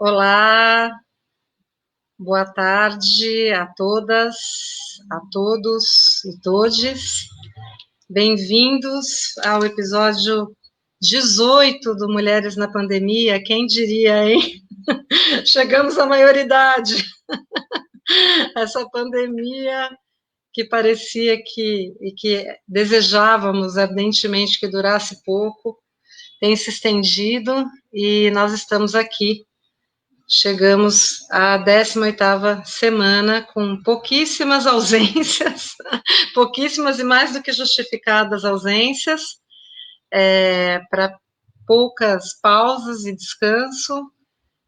Olá, boa tarde a todas, a todos e todes. Bem-vindos ao episódio 18 do Mulheres na Pandemia. Quem diria, hein? Chegamos à maioridade. Essa pandemia que parecia que desejávamos ardentemente que durasse pouco, tem se estendido e nós estamos aqui. Chegamos à 18ª semana com pouquíssimas ausências, pouquíssimas e mais do que justificadas ausências, para poucas pausas e descanso,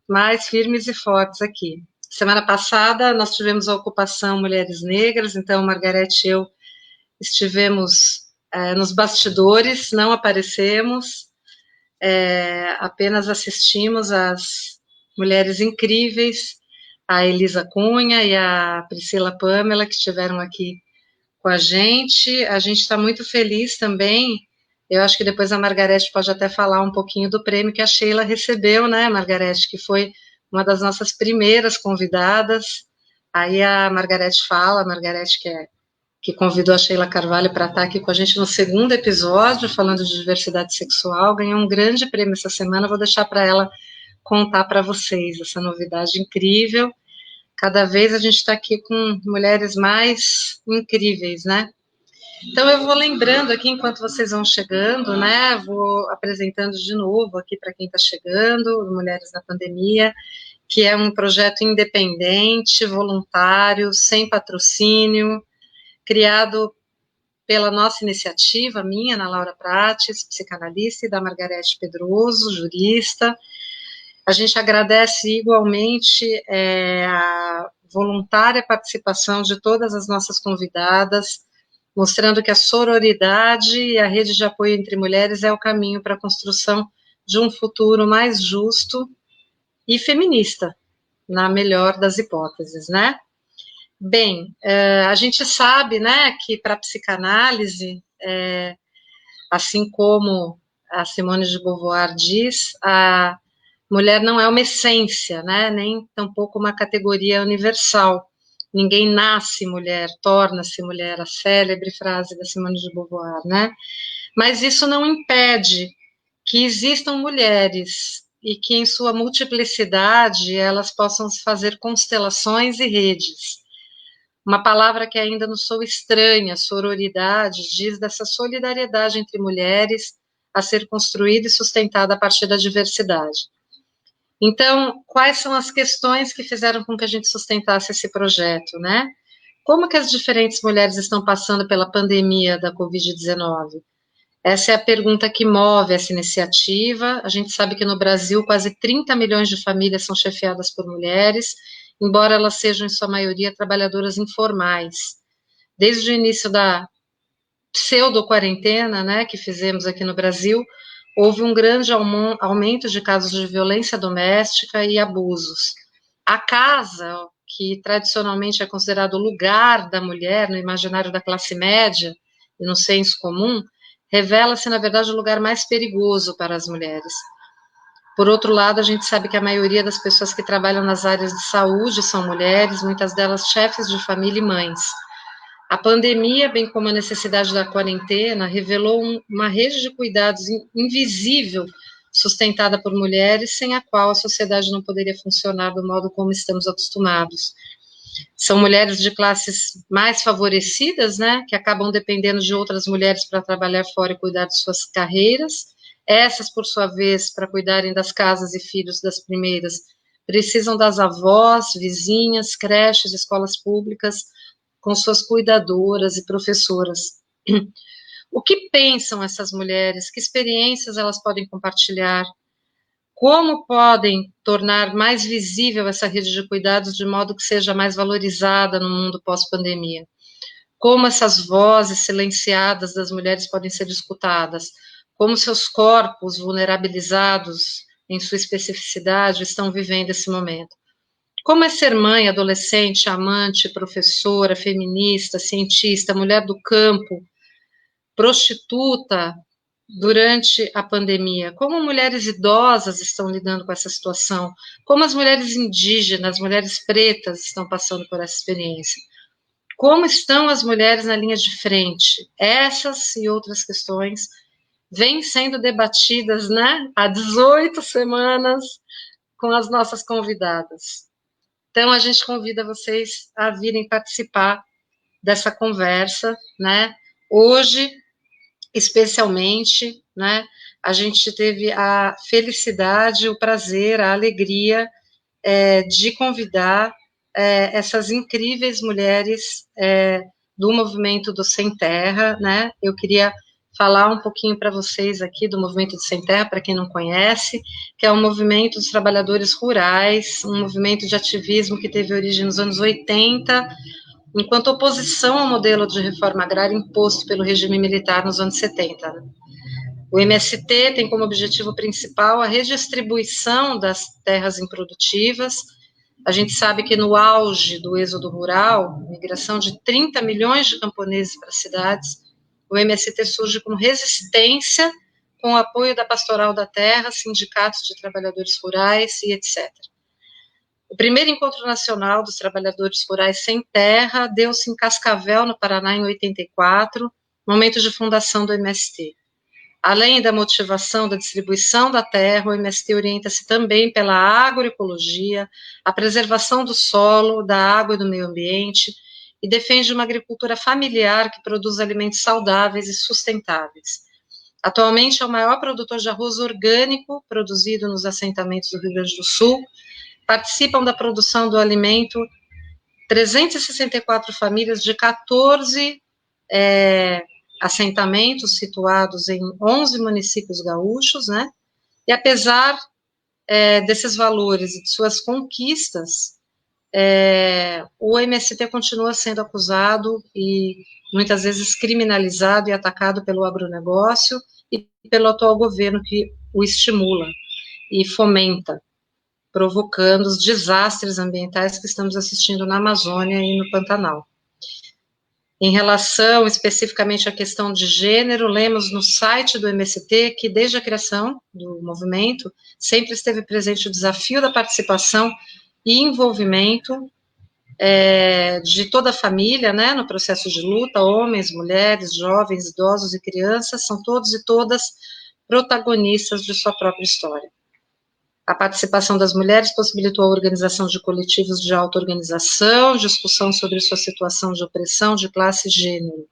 mas firmes e fortes aqui. Semana passada nós tivemos a ocupação Mulheres Negras, então Margarete e eu estivemos nos bastidores, não aparecemos, apenas assistimos às mulheres incríveis, a Elisa Cunha e a Priscila Pamela, que estiveram aqui com a gente. A gente está muito feliz também. Eu acho que depois a Margarete pode até falar um pouquinho do prêmio que a Sheila recebeu, né, Margarete, que foi uma das nossas primeiras convidadas. Aí a Margarete fala, a Margarete que convidou a Sheila Carvalho para estar aqui com a gente no segundo episódio, falando de diversidade sexual, ganhou um grande prêmio essa semana. Vou deixar para ela contar para vocês essa novidade incrível. Cada vez a gente está aqui com mulheres mais incríveis, né? Então eu vou lembrando aqui enquanto vocês vão chegando, né? Vou apresentando de novo aqui para quem está chegando, Mulheres na Pandemia, que é um projeto independente, voluntário, sem patrocínio, criado pela nossa iniciativa, minha, Ana Laura Prates, psicanalista, e da Margarete Pedroso, jurista. A gente agradece igualmente a voluntária participação de todas as nossas convidadas, mostrando que a sororidade e a rede de apoio entre mulheres é o caminho para a construção de um futuro mais justo e feminista, na melhor das hipóteses, né? Bem, a gente sabe, né, que para a psicanálise, assim como a Simone de Beauvoir diz, a mulher não é uma essência, né, nem tampouco uma categoria universal. Ninguém nasce mulher, torna-se mulher, a célebre frase da Simone de Beauvoir, né? Mas isso não impede que existam mulheres e que em sua multiplicidade elas possam fazer constelações e redes. Uma palavra que ainda nos soa estranha, sororidade, diz dessa solidariedade entre mulheres a ser construída e sustentada a partir da diversidade. Então, quais são as questões que fizeram com que a gente sustentasse esse projeto, né? Como que as diferentes mulheres estão passando pela pandemia da Covid-19? Essa é a pergunta que move essa iniciativa. A gente sabe que no Brasil quase 30 milhões de famílias são chefiadas por mulheres, embora elas sejam, em sua maioria, trabalhadoras informais. Desde o início da pseudo-quarentena, né, que fizemos aqui no Brasil, houve um grande aumento de casos de violência doméstica e abusos. A casa, que tradicionalmente é considerado o lugar da mulher no imaginário da classe média e no senso comum, revela-se, na verdade, o lugar mais perigoso para as mulheres. Por outro lado, a gente sabe que a maioria das pessoas que trabalham nas áreas de saúde são mulheres, muitas delas chefes de família e mães. A pandemia, bem como a necessidade da quarentena, revelou uma rede de cuidados invisível, sustentada por mulheres, sem a qual a sociedade não poderia funcionar do modo como estamos acostumados. São mulheres de classes mais favorecidas, né, que acabam dependendo de outras mulheres para trabalhar fora e cuidar de suas carreiras. Essas, por sua vez, para cuidarem das casas e filhos das primeiras, precisam das avós, vizinhas, creches, escolas públicas, com suas cuidadoras e professoras. O que pensam essas mulheres? Que experiências elas podem compartilhar? Como podem tornar mais visível essa rede de cuidados de modo que seja mais valorizada no mundo pós-pandemia? Como essas vozes silenciadas das mulheres podem ser escutadas? Como seus corpos vulnerabilizados em sua especificidade estão vivendo esse momento? Como é ser mãe, adolescente, amante, professora, feminista, cientista, mulher do campo, prostituta, durante a pandemia, como mulheres idosas estão lidando com essa situação, como as mulheres indígenas, as mulheres pretas estão passando por essa experiência, como estão as mulheres na linha de frente. Essas e outras questões vêm sendo debatidas, né, há 18 semanas com as nossas convidadas. Então, a gente convida vocês a virem participar dessa conversa, né? Hoje, especialmente, né? A gente teve a felicidade, o prazer, a alegria de convidar essas incríveis mulheres do movimento do Sem Terra, né? Eu queria falar um pouquinho para vocês aqui do movimento do Sem Terra, para quem não conhece, que é um movimento dos trabalhadores rurais, um movimento de ativismo que teve origem nos anos 80, enquanto oposição ao modelo de reforma agrária imposto pelo regime militar nos anos 70. O MST tem como objetivo principal a redistribuição das terras improdutivas. A gente sabe que no auge do êxodo rural, migração de 30 milhões de camponeses para as cidades, o MST surge como resistência com o apoio da Pastoral da Terra, sindicatos de trabalhadores rurais e etc. O primeiro encontro nacional dos trabalhadores rurais sem terra deu-se em Cascavel, no Paraná, em 84, momento de fundação do MST. Além da motivação da distribuição da terra, o MST orienta-se também pela agroecologia, a preservação do solo, da água e do meio ambiente, e defende uma agricultura familiar que produz alimentos saudáveis e sustentáveis. Atualmente é o maior produtor de arroz orgânico produzido nos assentamentos do Rio Grande do Sul. Participam da produção do alimento 364 famílias de 14 assentamentos situados em 11 municípios gaúchos, né? E apesar desses valores e de suas conquistas, o MST continua sendo acusado e muitas vezes criminalizado e atacado pelo agronegócio e pelo atual governo que o estimula e fomenta, provocando os desastres ambientais que estamos assistindo na Amazônia e no Pantanal. Em relação especificamente à questão de gênero, lemos no site do MST que, desde a criação do movimento, sempre esteve presente o desafio da participação e envolvimento de toda a família, né, no processo de luta. Homens, mulheres, jovens, idosos e crianças são todos e todas protagonistas de sua própria história. A participação das mulheres possibilitou a organização de coletivos de auto-organização, discussão sobre sua situação de opressão de classe e gênero.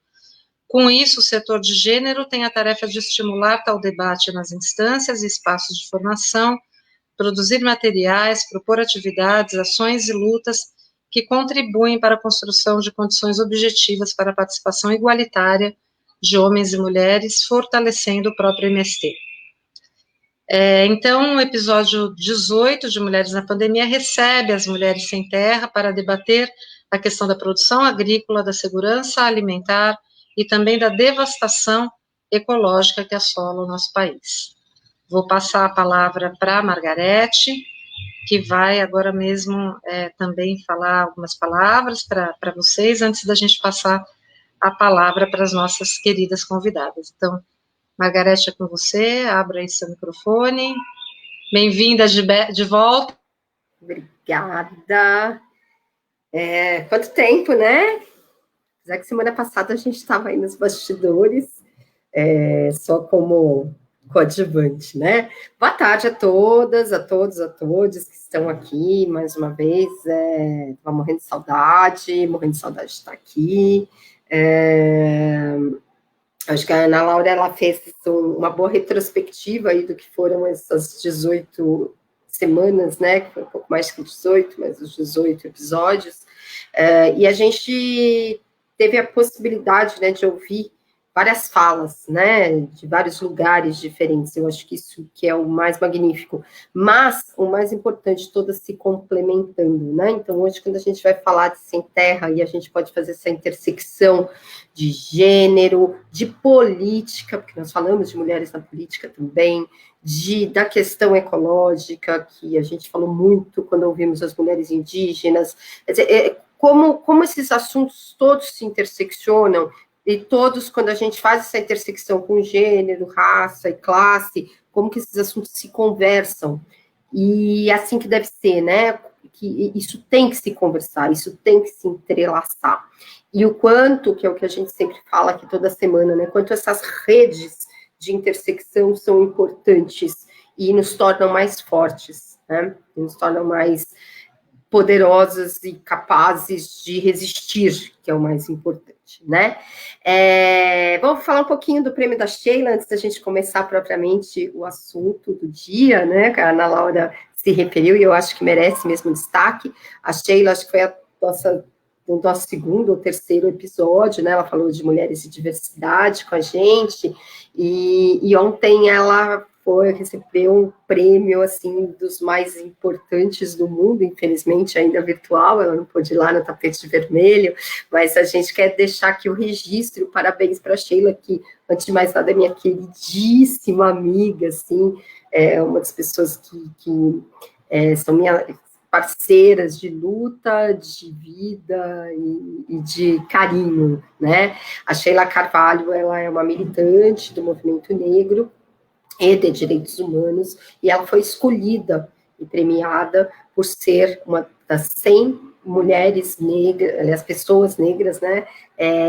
Com isso, o setor de gênero tem a tarefa de estimular tal debate nas instâncias e espaços de formação, produzir materiais, propor atividades, ações e lutas que contribuem para a construção de condições objetivas para a participação igualitária de homens e mulheres, fortalecendo o próprio MST. Então, o episódio 18 de Mulheres na Pandemia recebe as mulheres sem terra para debater a questão da produção agrícola, da segurança alimentar e também da devastação ecológica que assola o nosso país. Vou passar a palavra para a Margarete, que vai agora mesmo também falar algumas palavras para vocês, antes da gente passar a palavra para as nossas queridas convidadas. Então, Margarete, é com você, abra aí seu microfone. Bem-vinda de volta. Obrigada. Quanto tempo, né? Apesar que semana passada a gente estava aí nos bastidores, só como coadjuvante, né? Boa tarde a todas, a todos, a todos que estão aqui mais uma vez. Estava morrendo de saudade de estar aqui. Acho que a Ana Laura ela fez uma boa retrospectiva aí do que foram essas 18 semanas, né? Que foi um pouco mais que 18, mas os 18 episódios. E a gente teve a possibilidade, né, de ouvir várias falas, né, de vários lugares diferentes. Eu acho que isso que é o mais magnífico. Mas o mais importante, todas se complementando, né? Então, hoje, quando a gente vai falar de sem terra, e a gente pode fazer essa intersecção de gênero, de política, porque nós falamos de mulheres na política também, da questão ecológica, que a gente falou muito quando ouvimos as mulheres indígenas, quer dizer, como esses assuntos todos se interseccionam. e todos, quando a gente faz essa intersecção com gênero, raça e classe, como que esses assuntos se conversam, e assim que deve ser, né, que isso tem que se conversar, isso tem que se entrelaçar, e o quanto, que é o que a gente sempre fala aqui toda semana, né, quanto essas redes de intersecção são importantes e nos tornam mais fortes, né, nos tornam mais poderosas e capazes de resistir, que é o mais importante, né? Vamos falar um pouquinho do prêmio da Sheila, antes da gente começar propriamente o assunto do dia, né? Que a Ana Laura se referiu, e eu acho que merece mesmo destaque. A Sheila, acho que foi o nosso segundo ou terceiro episódio, né? Ela falou de mulheres e diversidade com a gente, e ontem ela recebeu um prêmio, assim, dos mais importantes do mundo, infelizmente ainda virtual, ela não pôde ir lá no tapete vermelho, mas a gente quer deixar aqui o registro, parabéns para a Sheila, que, antes de mais nada, é minha queridíssima amiga, assim, é uma das pessoas que são minhas parceiras de luta, de vida e de carinho, né? A Sheila Carvalho, ela é uma militante do movimento negro, e de direitos humanos, e ela foi escolhida e premiada por ser uma das 100 mulheres negras, aliás, pessoas negras, né,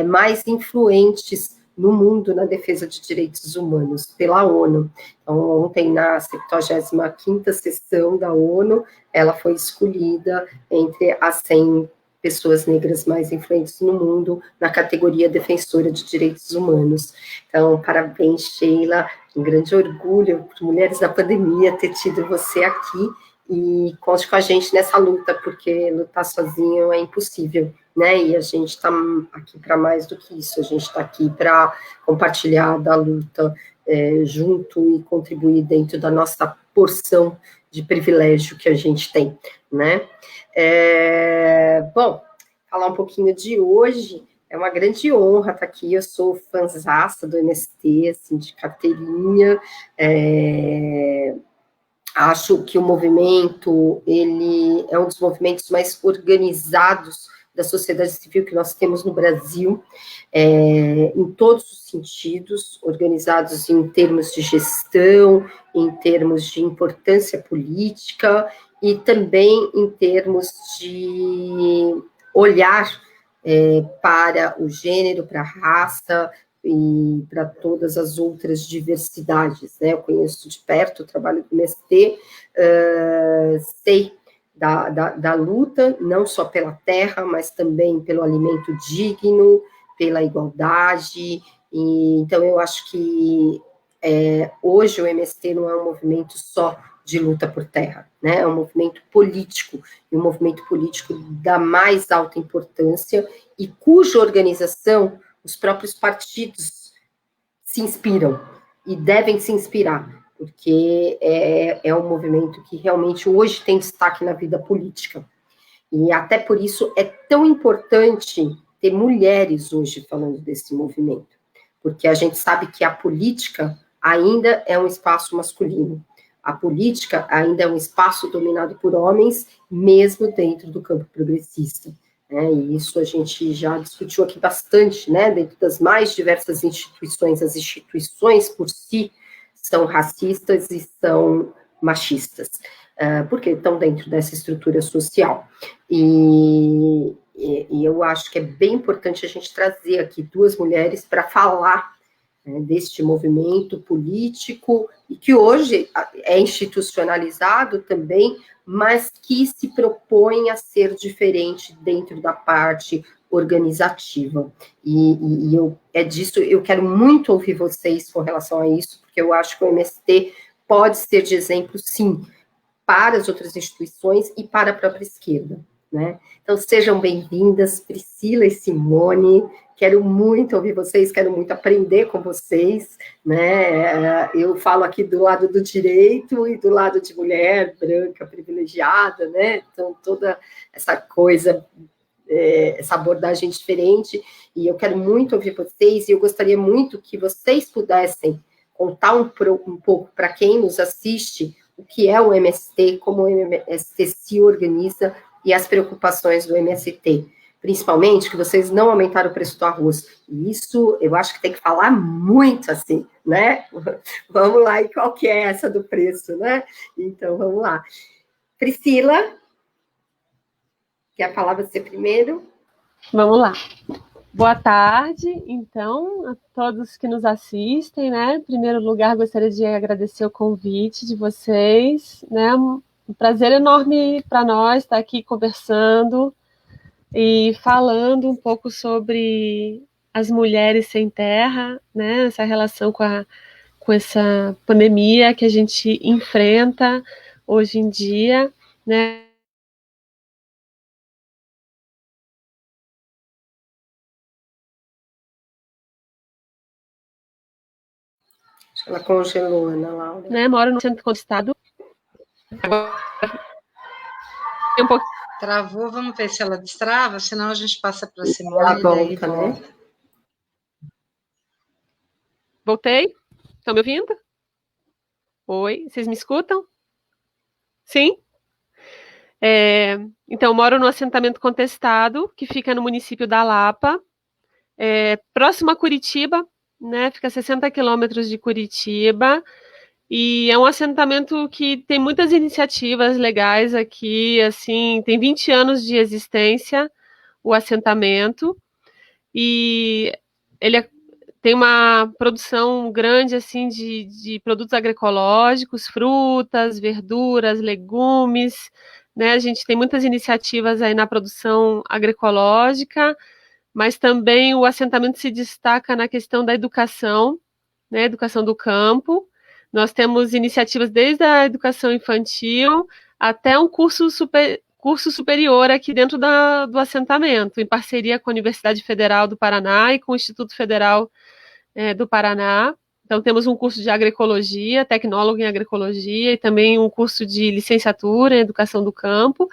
mais influentes no mundo na defesa de direitos humanos, pela ONU. Então, ontem, na 75ª sessão da ONU, ela foi escolhida entre as 100 pessoas negras mais influentes no mundo, na categoria defensora de direitos humanos. Então, parabéns, Sheila, um grande orgulho para Mulheres da Pandemia ter tido você aqui, e conte com a gente nessa luta, porque lutar sozinho é impossível, né, e a gente está aqui para mais do que isso, a gente está aqui para compartilhar da luta junto e contribuir dentro da nossa porção de privilégio que a gente tem, né. Bom, falar um pouquinho de hoje, é uma grande honra estar aqui, eu sou fãzaça do MST, assim, de carteirinha, acho que o movimento, ele é um dos movimentos mais organizados da sociedade civil que nós temos no Brasil, em todos os sentidos, organizados em termos de gestão, em termos de importância política, e também em termos de olhar para o gênero, para a raça e para todas as outras diversidades, né? Eu conheço de perto o trabalho do MST, sei da luta, não só pela terra, mas também pelo alimento digno, pela igualdade, e então eu acho que hoje o MST não é um movimento só de luta por terra, né? É um movimento político, e um movimento político da mais alta importância, e cuja organização os próprios partidos se inspiram, e devem se inspirar, porque é um movimento que realmente hoje tem destaque na vida política, e até por isso é tão importante ter mulheres hoje falando desse movimento, porque a gente sabe que a política ainda é um espaço masculino, a política ainda é um espaço dominado por homens, mesmo dentro do campo progressista, né? E isso a gente já discutiu aqui bastante, né? Dentro das mais diversas instituições, as instituições por si são racistas e são machistas, porque estão dentro dessa estrutura social. E eu acho que é bem importante a gente trazer aqui duas mulheres para falar deste movimento político, e que hoje é institucionalizado também, mas que se propõe a ser diferente dentro da parte organizativa. E eu quero muito ouvir vocês com relação a isso, porque eu acho que o MST pode ser de exemplo, sim, para as outras instituições e para a própria esquerda, né? Então, sejam bem-vindas, Priscila e Simone. Quero muito ouvir vocês, quero muito aprender com vocês, né? Eu falo aqui do lado do direito e do lado de mulher branca privilegiada, né? Então, toda essa coisa, essa abordagem diferente, e eu quero muito ouvir vocês, e eu gostaria muito que vocês pudessem contar um pouco para quem nos assiste o que é o MST, como o MST se organiza e as preocupações do MST. principalmente, que vocês não aumentaram o preço do arroz. E isso, eu acho que tem que falar muito, assim, né? Vamos lá, e qual que é essa do preço, né? Então, vamos lá. Priscila, quer falar você primeiro? Vamos lá. Boa tarde, então, a todos que nos assistem, né? Em primeiro lugar, gostaria de agradecer o convite de vocês, né? Um prazer enorme para nós estar aqui conversando e falando um pouco sobre as mulheres sem terra, né? Essa relação com essa pandemia que a gente enfrenta hoje em dia, né? Ela congelou, Ana Laura. Né? Moro no centro do estado. Agora, tem um pouco. Travou, vamos ver se ela destrava, senão a gente passa para a Simone. Ela volta, né? Voltei? Estão me ouvindo? Oi, vocês me escutam? Sim? Então, moro no assentamento contestado, que fica no município da Lapa, próximo a Curitiba, né? Fica a 60 quilômetros de Curitiba. E é um assentamento que tem muitas iniciativas legais aqui, assim, tem 20 anos de existência, o assentamento, e ele tem uma produção grande, assim, de produtos agroecológicos, frutas, verduras, legumes, né? A gente tem muitas iniciativas aí na produção agroecológica, mas também o assentamento se destaca na questão da educação, né? Educação do campo. Nós temos iniciativas desde a educação infantil até um curso superior aqui dentro do assentamento, em parceria com a Universidade Federal do Paraná e com o Instituto Federal do Paraná. Então, temos um curso de agroecologia, tecnólogo em agroecologia, e também um curso de licenciatura em educação do campo.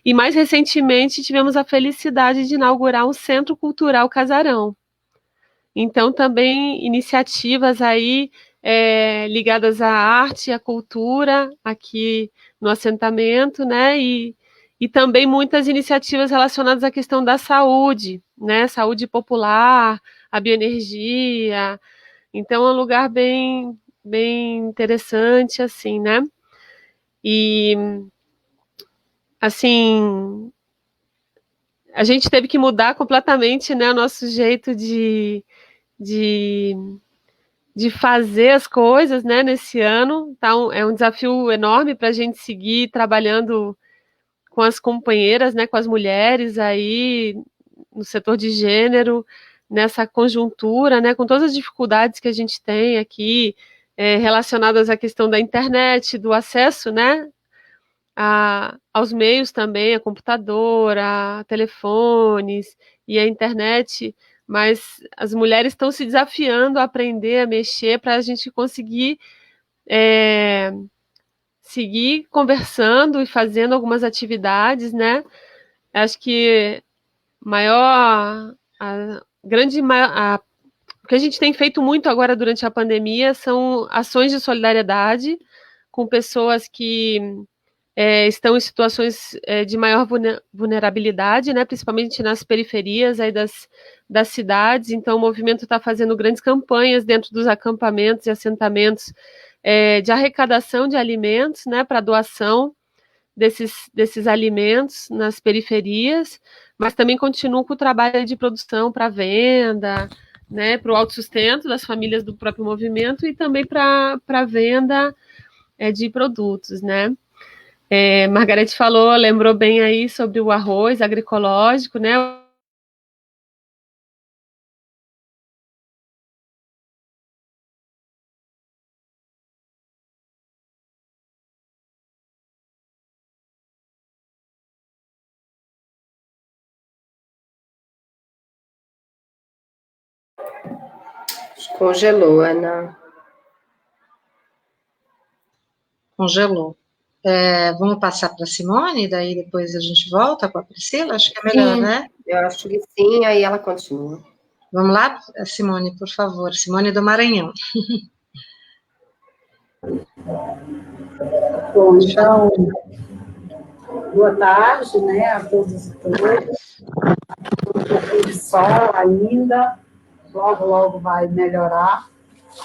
E, mais recentemente, tivemos a felicidade de inaugurar um Centro Cultural Casarão. Então, também iniciativas aí ligadas à arte e à cultura aqui no assentamento, né? E também muitas iniciativas relacionadas à questão da saúde, né? Saúde popular, a bioenergia. Então, é um lugar bem, bem interessante, assim, né? E, assim, a gente teve que mudar completamente, né, o nosso jeito de fazer as coisas, né, nesse ano. Então, é um desafio enorme para a gente seguir trabalhando com as companheiras, né, com as mulheres aí no setor de gênero, nessa conjuntura, né, com todas as dificuldades que a gente tem aqui, relacionadas à questão da internet, do acesso, né, aos meios também, a computador, a telefones e a internet, mas as mulheres estão se desafiando a aprender a mexer para a gente conseguir seguir conversando e fazendo algumas atividades, né? Acho que o que a gente tem feito muito agora durante a pandemia são ações de solidariedade com pessoas que estão em situações de maior vulnerabilidade, né, principalmente nas periferias aí das cidades. Então, o movimento está fazendo grandes campanhas dentro dos acampamentos e assentamentos de arrecadação de alimentos, né, para doação desses alimentos nas periferias, mas também continua com o trabalho de produção para venda, né, para o autossustento das famílias do próprio movimento e também para venda de produtos, né. Margarete lembrou bem aí sobre o arroz agroecológico, né? Congelou, Ana. Congelou. Vamos passar para a Simone, daí depois a gente volta com a Priscila? Acho que é melhor, Sim, né? Eu acho que sim, aí ela continua. Vamos lá, Simone, por favor. Simone do Maranhão. Bom, então, boa tarde, né, a todos e todas. sol ainda, logo, logo vai melhorar.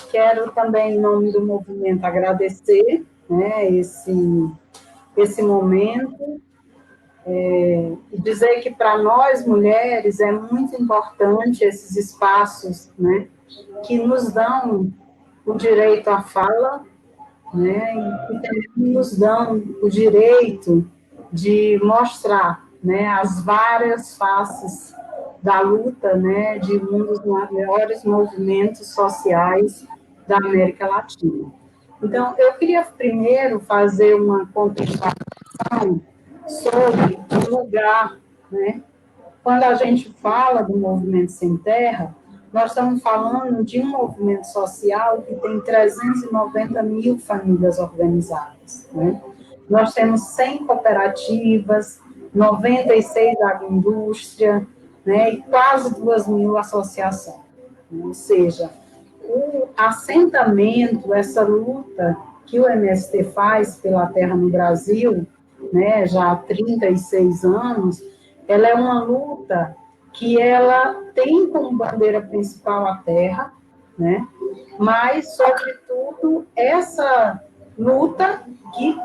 Quero também, em nome do movimento, agradecer, né, esse momento, e dizer que para nós, mulheres, é muito importante esses espaços, né, que nos dão o direito à fala, né, e que também nos dão o direito de mostrar, né, as várias faces da luta, né, de um dos maiores movimentos sociais da América Latina. Então, eu queria primeiro fazer uma contextualização sobre o lugar, né? Quando a gente fala do Movimento Sem Terra, nós estamos falando de um movimento social que tem 390 mil famílias organizadas, né? Nós temos 100 cooperativas, 96 agroindústria, né, e quase 2.000 associações. Ou seja, o assentamento, essa luta que o MST faz pela terra no Brasil, né, já há 36 anos, ela é uma luta que ela tem como bandeira principal a terra, né, mas, sobretudo, essa luta que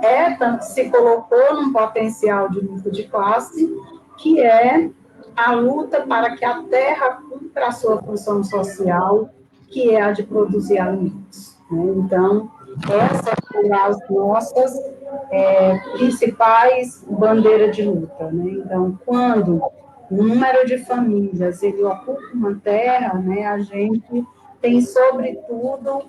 se colocou num potencial de luta de classe, que é a luta para que a terra cumpra a sua função social, que é a de produzir alimentos, né? Então, essas são as nossas principais bandeiras de luta, né? Então, quando o número de famílias ele ocupa uma terra, né, a gente tem, sobretudo,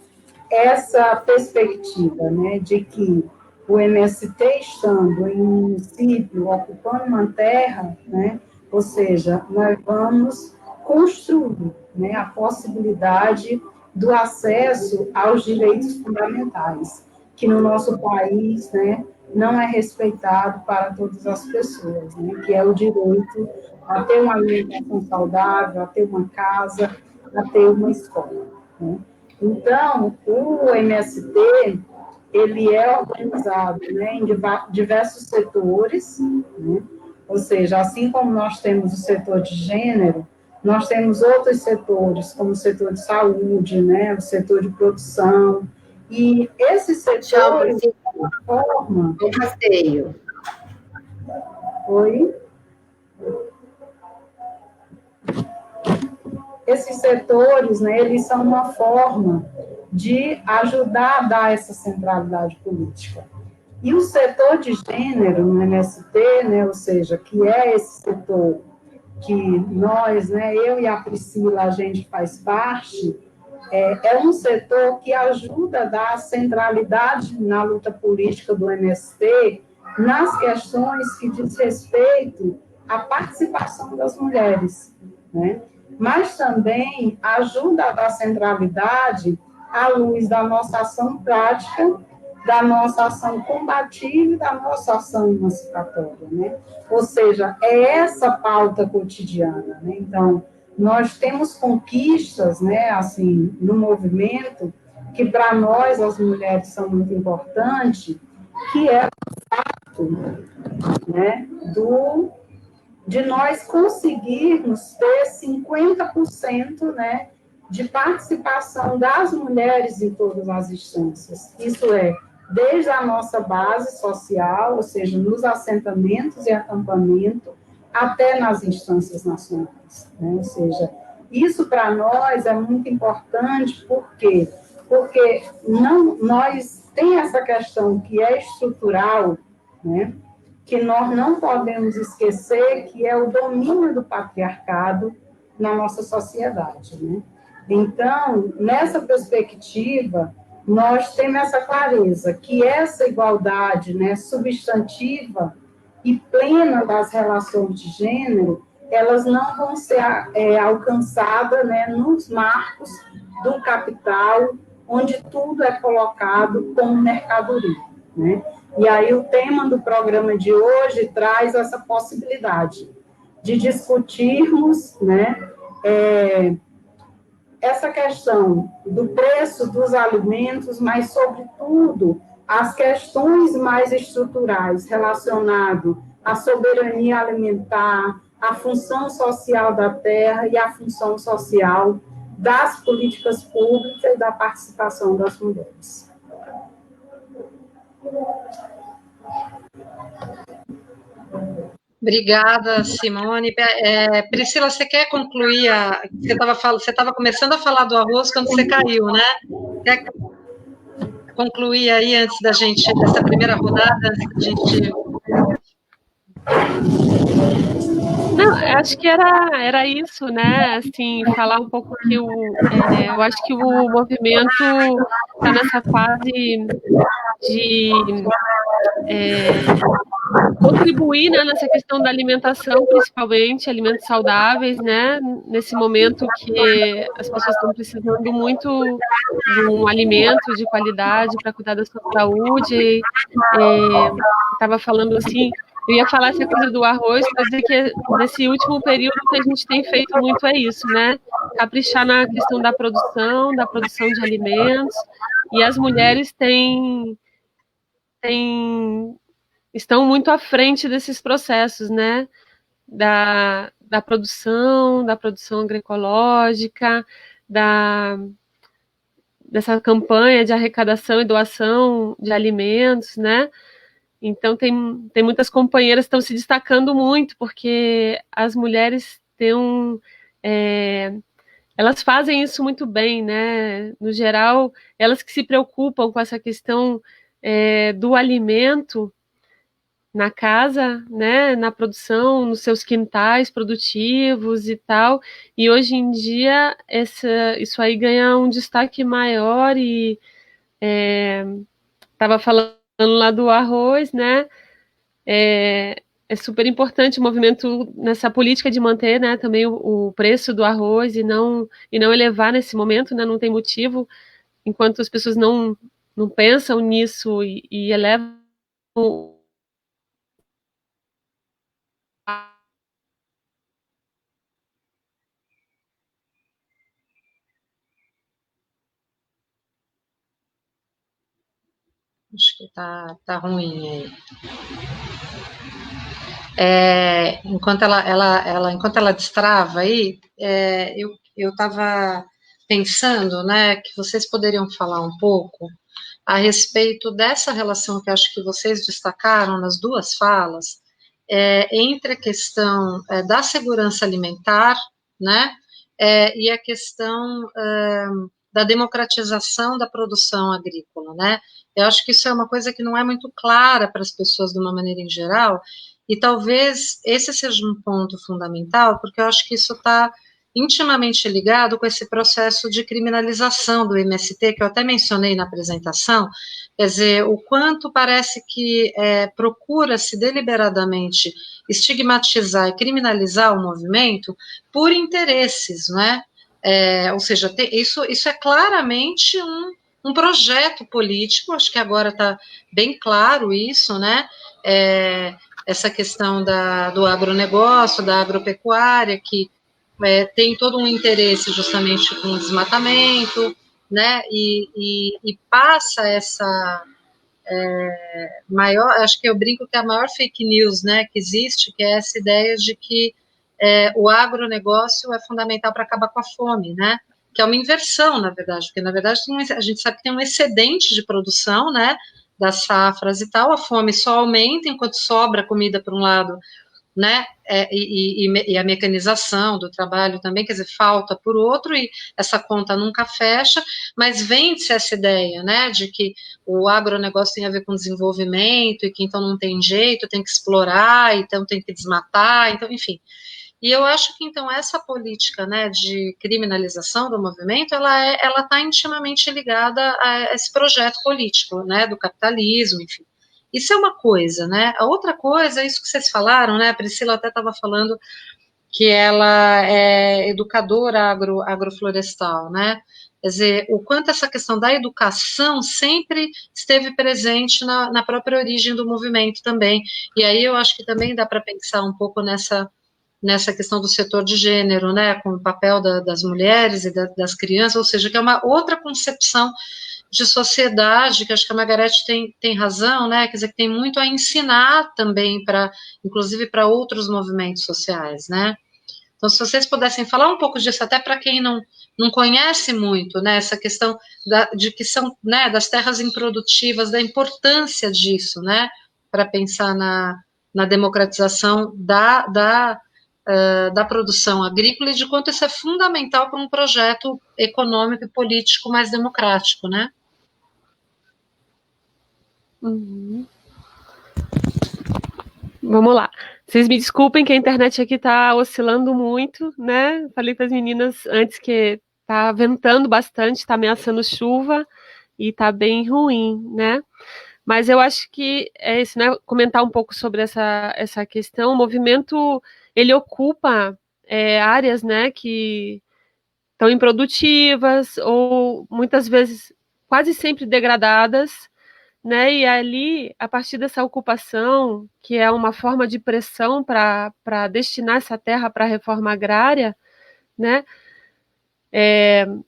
essa perspectiva, né, de que o MST estando em um município, ocupando uma terra, né, ou seja, nós vamos construir, né, a possibilidade do acesso aos direitos fundamentais, que no nosso país, né, não é respeitado para todas as pessoas, né, que é o direito a ter uma alimentação saudável, a ter uma casa, a ter uma escola, né. Então, o MST, ele é organizado, né, em diversos setores, né, ou seja, assim como nós temos o setor de gênero, nós temos outros setores, como o setor de saúde, né, o setor de produção, e esses setores, de alguma forma... Um passeio. Oi? Esses setores, né, eles são uma forma de ajudar a dar essa centralidade política. E o setor de gênero no MST, né, ou seja, que é esse setor que nós, né, eu e a Priscila, a gente faz parte, é um setor que ajuda a dar centralidade na luta política do MST nas questões que diz respeito à participação das mulheres, né? Mas também ajuda a dar centralidade à luz da nossa ação prática, da nossa ação combativa e da nossa ação emancipatória, né? Ou seja, é essa pauta cotidiana, né? Então, nós temos conquistas, né, assim, no movimento, que para nós, as mulheres, são muito importantes, que é o fato, né, de nós conseguirmos ter 50%, né, de participação das mulheres em todas as instâncias. Isso é, desde a nossa base social, ou seja, nos assentamentos e acampamentos, até nas instâncias nacionais, né? Ou seja, isso para nós é muito importante, por quê? Porque nós tem essa questão que é estrutural, né? Que nós não podemos esquecer, que é o domínio do patriarcado na nossa sociedade, né? Então, nessa perspectiva, nós temos essa clareza, que essa igualdade, né, substantiva e plena das relações de gênero, elas não vão ser alcançadas, né, nos marcos do capital, onde tudo é colocado como mercadoria, né? E aí o tema do programa de hoje traz essa possibilidade de discutirmos, né, essa questão do preço dos alimentos, mas, sobretudo, as questões mais estruturais relacionadas à soberania alimentar, a função social da terra e a função social das políticas públicas e da participação das mulheres. Obrigada, Simone. Priscila, você quer concluir? Você estava começando a falar do arroz quando você caiu, né? Quer concluir aí antes dessa primeira rodada, antes da gente... Não, acho que era isso, né? Assim, falar um pouco que eu acho que o movimento está nessa fase de contribuir, né, nessa questão da alimentação, principalmente alimentos saudáveis, né? Nesse momento que as pessoas estão precisando muito de um alimento de qualidade para cuidar da sua saúde. Estava falando assim. Eu ia falar essa coisa do arroz para dizer que nesse último período que a gente tem feito muito é isso, né? Caprichar na questão da produção de alimentos, e as mulheres estão muito à frente desses processos, né? Da produção agroecológica, dessa campanha de arrecadação e doação de alimentos, né? Então, tem muitas companheiras que estão se destacando muito, porque as mulheres elas fazem isso muito bem, né? No geral, elas que se preocupam com essa questão do alimento na casa, né? Na produção, nos seus quintais produtivos e tal. E hoje em dia, isso aí ganha um destaque maior e estava falando lá do arroz, né? É super importante o movimento nessa política de manter, né, também o preço do arroz e não elevar nesse momento, né? Não tem motivo, enquanto as pessoas não pensam nisso e elevam. Acho que tá ruim aí. Enquanto ela destrava aí, eu estava pensando, né, que vocês poderiam falar um pouco a respeito dessa relação que acho que vocês destacaram nas duas falas, entre a questão da segurança alimentar, né, e a questão da democratização da produção agrícola, né? Eu acho que isso é uma coisa que não é muito clara para as pessoas de uma maneira em geral, e talvez esse seja um ponto fundamental, porque eu acho que isso está intimamente ligado com esse processo de criminalização do MST, que eu até mencionei na apresentação. Quer dizer, o quanto parece que procura-se deliberadamente estigmatizar e criminalizar o movimento por interesses, né? Ou seja, isso é claramente um projeto político, acho que agora está bem claro isso, né? Essa questão do agronegócio, da agropecuária, que tem todo um interesse justamente com o desmatamento, né? E passa essa maior, acho que eu brinco que é a maior fake news, né, que existe, que é essa ideia de que o agronegócio é fundamental para acabar com a fome, né? Que é uma inversão, na verdade, porque na verdade a gente sabe que tem um excedente de produção, né? Das safras e tal, a fome só aumenta enquanto sobra comida por um lado, né? E a mecanização do trabalho também, quer dizer, falta por outro, e essa conta nunca fecha, mas vende-se essa ideia, né, de que o agronegócio tem a ver com desenvolvimento, e que então não tem jeito, tem que explorar, então tem que desmatar, então, enfim. E eu acho que, então, essa política, né, de criminalização do movimento, ela está intimamente ligada a esse projeto político, né, do capitalismo, enfim. Isso é uma coisa, né? A outra coisa é isso que vocês falaram, né? A Priscila até estava falando que ela é educadora agroflorestal, né? Quer dizer, o quanto essa questão da educação sempre esteve presente na própria origem do movimento também. E aí eu acho que também dá para pensar um pouco nessa questão do setor de gênero, né, com o papel das mulheres e das crianças, ou seja, que é uma outra concepção de sociedade, que acho que a Margarete tem razão, né? Quer dizer, que tem muito a ensinar também, inclusive para outros movimentos sociais, né? Então, se vocês pudessem falar um pouco disso, até para quem não conhece muito, né, essa questão de que são, né, das terras improdutivas, da importância disso, né, para pensar na democratização da produção agrícola e de quanto isso é fundamental para um projeto econômico e político mais democrático, né? Uhum. Vamos lá. Vocês me desculpem que a internet aqui está oscilando muito, né? Falei para as meninas antes que está ventando bastante, está ameaçando chuva e está bem ruim, né? Mas eu acho que é isso, né? Comentar um pouco sobre essa questão. O movimento, ele ocupa áreas, né, que estão improdutivas ou muitas vezes quase sempre degradadas, né? E ali, a partir dessa ocupação, que é uma forma de pressão para destinar essa terra para a reforma agrária, né?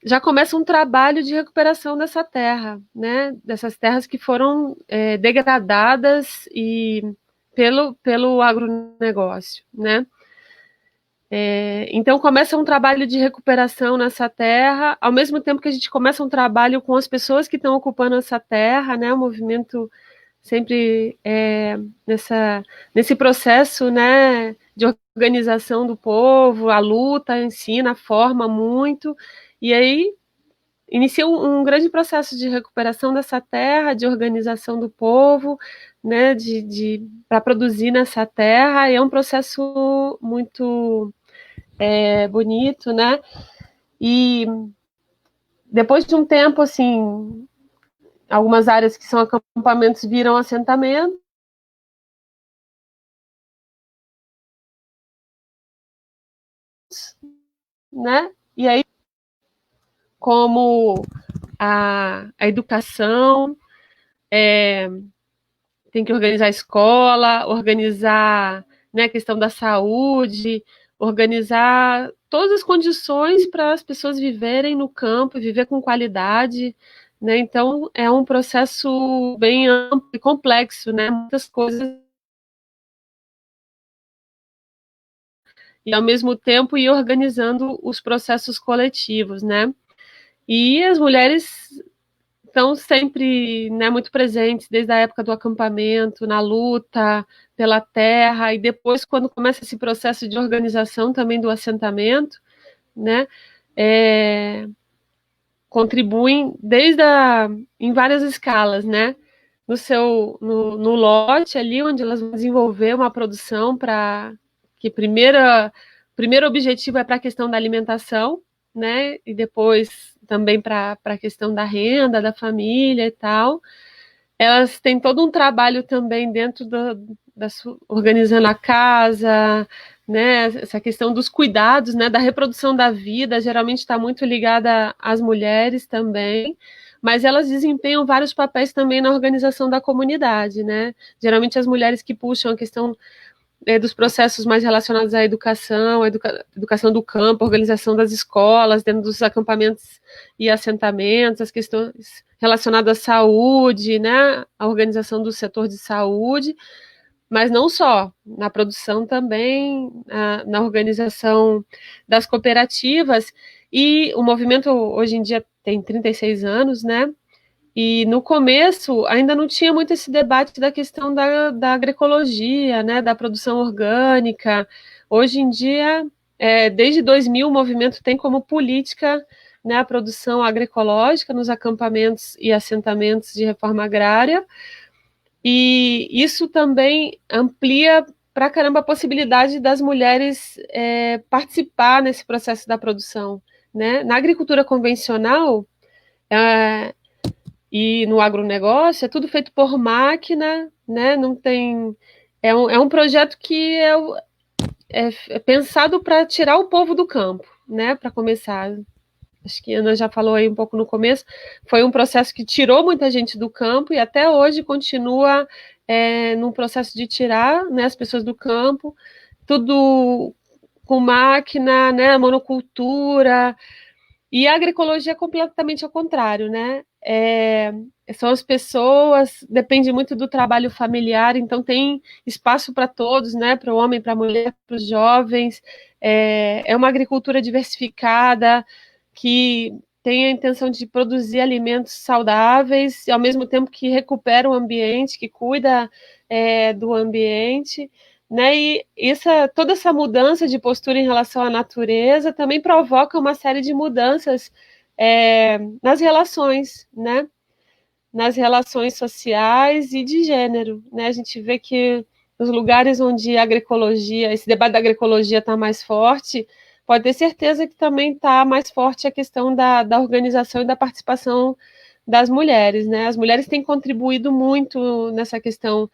Já começa um trabalho de recuperação dessa terra, né? Dessas terras que foram degradadas pelo agronegócio, né? Então começa um trabalho de recuperação nessa terra, ao mesmo tempo que a gente começa um trabalho com as pessoas que estão ocupando essa terra, né? O movimento sempre nesse processo, né, de organização do povo, a luta ensina, forma muito, e aí inicia um grande processo de recuperação dessa terra, de organização do povo, né, para produzir nessa terra, e é um processo muito bonito, né, e depois de um tempo, assim, algumas áreas que são acampamentos viram assentamento, né? E aí, como a educação, tem que organizar a escola, organizar, né, a questão da saúde, organizar todas as condições para as pessoas viverem no campo, viver com qualidade, né? Então, é um processo bem amplo e complexo, né? Muitas coisas e ao mesmo tempo ir organizando os processos coletivos, né? E as mulheres estão sempre, né, muito presentes desde a época do acampamento, na luta pela terra, e depois quando começa esse processo de organização também do assentamento, né, contribuem em várias escalas, né, no lote ali onde elas vão desenvolver uma produção para que primeiro objetivo é para a questão da alimentação, né, e depois também para a questão da renda, da família e tal. Elas têm todo um trabalho também dentro organizando a casa, né, essa questão dos cuidados, né, da reprodução da vida, geralmente está muito ligada às mulheres também, mas elas desempenham vários papéis também na organização da comunidade, né, geralmente as mulheres que puxam a questão dos processos mais relacionados à educação, educação do campo, organização das escolas, dentro dos acampamentos e assentamentos, as questões relacionadas à saúde, né, a organização do setor de saúde, mas não só, na produção também, na organização das cooperativas, e o movimento hoje em dia tem 36 anos, né, e no começo ainda não tinha muito esse debate da questão da agroecologia, né, da produção orgânica. Hoje em dia, desde 2000, o movimento tem como política, né, a produção agroecológica nos acampamentos e assentamentos de reforma agrária, e isso também amplia pra caramba a possibilidade das mulheres participar nesse processo da produção, né? Na agricultura convencional, e no agronegócio é tudo feito por máquina, né? Não tem. É um projeto que é pensado para tirar o povo do campo, né? Para começar. Acho que a Ana já falou aí um pouco no começo. Foi um processo que tirou muita gente do campo e até hoje continua num processo de tirar, né, as pessoas do campo, tudo com máquina, né? Monocultura. E a agroecologia é completamente ao contrário, né? São as pessoas, depende muito do trabalho familiar, então tem espaço para todos, né? Para o homem, para a mulher, para os jovens. É uma agricultura diversificada que tem a intenção de produzir alimentos saudáveis, ao mesmo tempo que recupera o ambiente, que cuida do ambiente. Né, e toda essa mudança de postura em relação à natureza também provoca uma série de mudanças nas relações, né? Nas relações sociais e de gênero. Né? A gente vê que nos lugares onde a agroecologia, esse debate da agroecologia está mais forte, pode ter certeza que também está mais forte a questão da organização e da participação das mulheres. Né? As mulheres têm contribuído muito nessa questão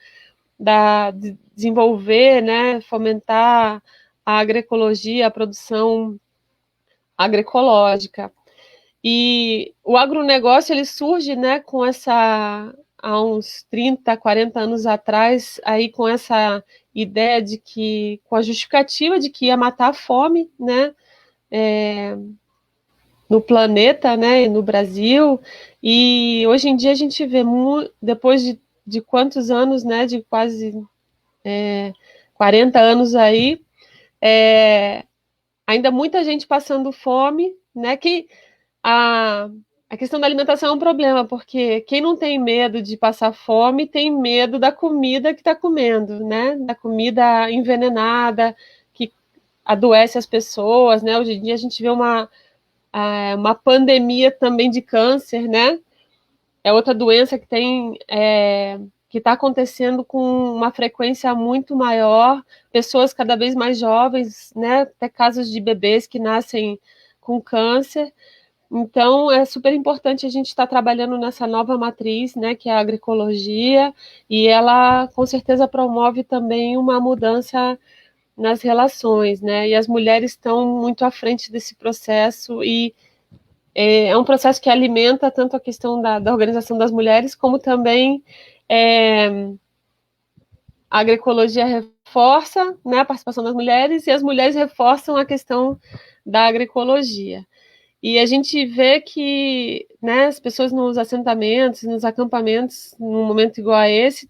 de desenvolver, né, fomentar a agroecologia, a produção agroecológica. E o agronegócio, ele surge, né, há uns 30, 40 anos atrás, aí com essa ideia de que, com a justificativa de que ia matar a fome, né, no planeta, né, no Brasil, e hoje em dia a gente vê, depois de quantos anos, né, de quase 40 anos aí, ainda muita gente passando fome, né? Que a questão da alimentação é um problema, porque quem não tem medo de passar fome tem medo da comida que está comendo, né? Da comida envenenada, que adoece as pessoas, né? Hoje em dia a gente vê uma pandemia também de câncer, né? É outra doença que tem que está acontecendo com uma frequência muito maior, pessoas cada vez mais jovens, né, até casos de bebês que nascem com câncer. Então, é super importante a gente estar trabalhando nessa nova matriz, né, que é a agroecologia, e ela, com certeza, promove também uma mudança nas relações, né, e as mulheres estão muito à frente desse processo, e é um processo que alimenta tanto a questão da organização das mulheres, como também a agroecologia reforça, né, a participação das mulheres, e as mulheres reforçam a questão da agroecologia. E a gente vê que, né, as pessoas nos assentamentos, nos acampamentos, num momento igual a esse,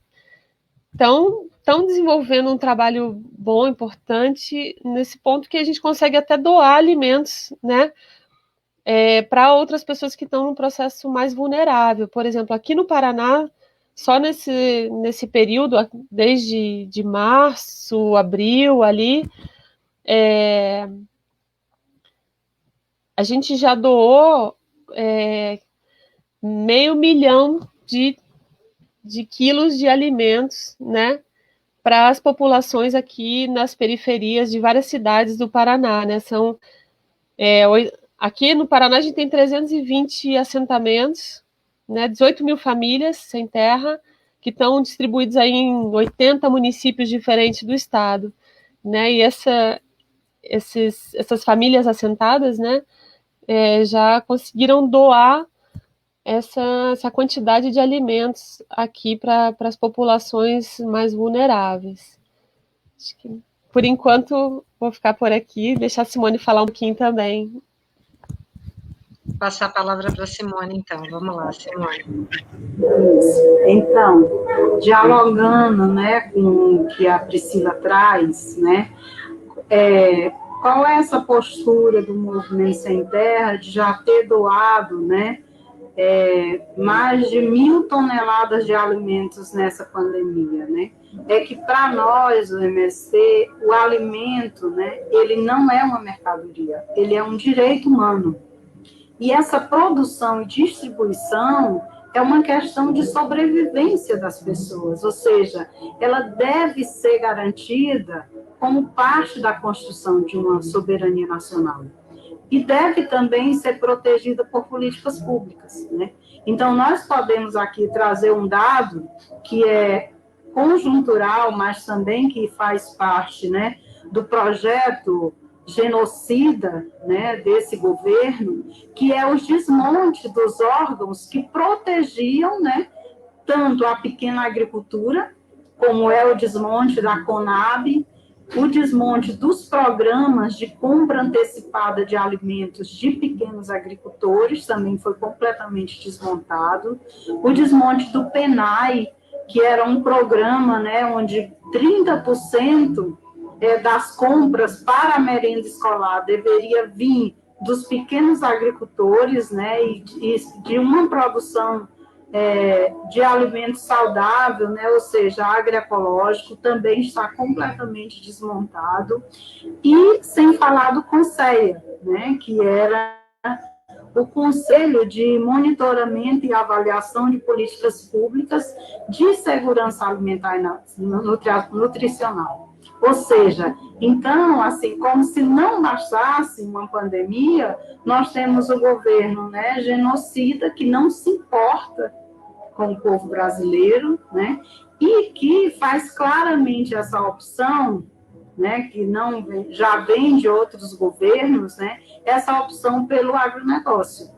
estão desenvolvendo um trabalho bom, importante, nesse ponto que a gente consegue até doar alimentos, né, para outras pessoas que estão num processo mais vulnerável. Por exemplo, aqui no Paraná, só nesse período, desde de março, abril, ali, a gente já doou 500 mil de quilos de alimentos, né, para as populações aqui nas periferias de várias cidades do Paraná, né, aqui no Paraná a gente tem 320 assentamentos, né, 18 mil famílias sem terra, que estão distribuídos aí em 80 municípios diferentes do estado, né, e essas famílias assentadas, né, já conseguiram doar essa quantidade de alimentos aqui para as populações mais vulneráveis. Acho que, por enquanto, vou ficar por aqui, deixar a Simone falar um pouquinho também. Passar a palavra para a Simone, então. Vamos lá, Simone. Então, dialogando, né, com o que a Priscila traz, né, qual é essa postura do Movimento Sem Terra de já ter doado, né, mais de 1.000 toneladas de alimentos nessa pandemia, né? É que para nós, o MST, o alimento, né, ele não é uma mercadoria, ele é um direito humano. E essa produção e distribuição é uma questão de sobrevivência das pessoas, ou seja, ela deve ser garantida como parte da construção de uma soberania nacional. E deve também ser protegida por políticas públicas, né? Então, nós podemos aqui trazer um dado que é conjuntural, mas também que faz parte, né, do projeto genocida, né, desse governo, que é o desmonte dos órgãos que protegiam, né, tanto a pequena agricultura, como é o desmonte da Conab, o desmonte dos programas de compra antecipada de alimentos de pequenos agricultores também foi completamente desmontado, o desmonte do PENAI, que era um programa, né, onde 30% das compras para a merenda escolar deveria vir dos pequenos agricultores, né, e de uma produção de alimento saudável, né, ou seja, agroecológico, também está completamente desmontado, e sem falar do CONSEA, né, que era o Conselho de Monitoramento e Avaliação de Políticas Públicas de Segurança Alimentar e Nutricional. Ou seja, então, assim, como se não bastasse uma pandemia, nós temos o governo, né, genocida, que não se importa com o povo brasileiro, né, e que faz claramente essa opção, né, que não já vem de outros governos, né, essa opção pelo agronegócio.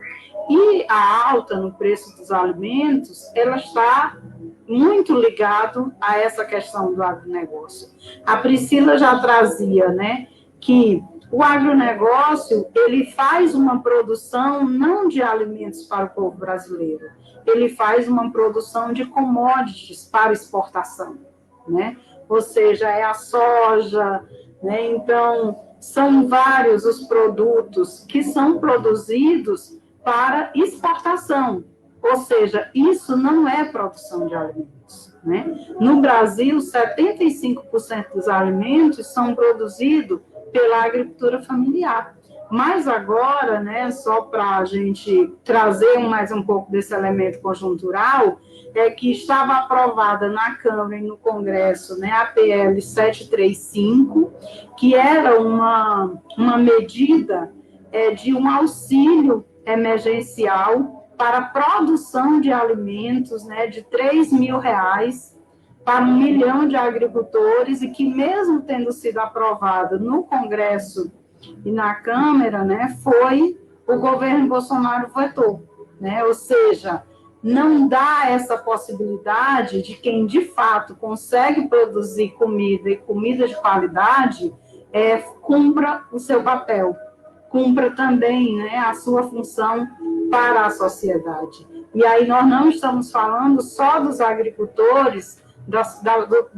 E a alta no preço dos alimentos, ela está muito ligado a essa questão do agronegócio. A Priscila já trazia, né, que o agronegócio, ele faz uma produção não de alimentos para o povo brasileiro, ele faz uma produção de commodities para exportação, né? Ou seja, é a soja, né? Então, são vários os produtos que são produzidos para exportação, ou seja, isso não é produção de alimentos, né? No Brasil, 75% dos alimentos são produzidos pela agricultura familiar. Mas agora, né, só para a gente trazer mais um pouco desse elemento conjuntural, é que estava aprovada na Câmara e no Congresso, né, a PL 735, que era uma medida de um auxílio emergencial para a produção de alimentos, né, de R$3.000 para 1 milhão de agricultores, e que mesmo tendo sido aprovado no Congresso e na Câmara, né, o governo Bolsonaro vetou, né, ou seja, não dá essa possibilidade de quem de fato consegue produzir comida e comida de qualidade cumpra o seu papel, cumpra também, né, a sua função para a sociedade. E aí nós não estamos falando só dos agricultores,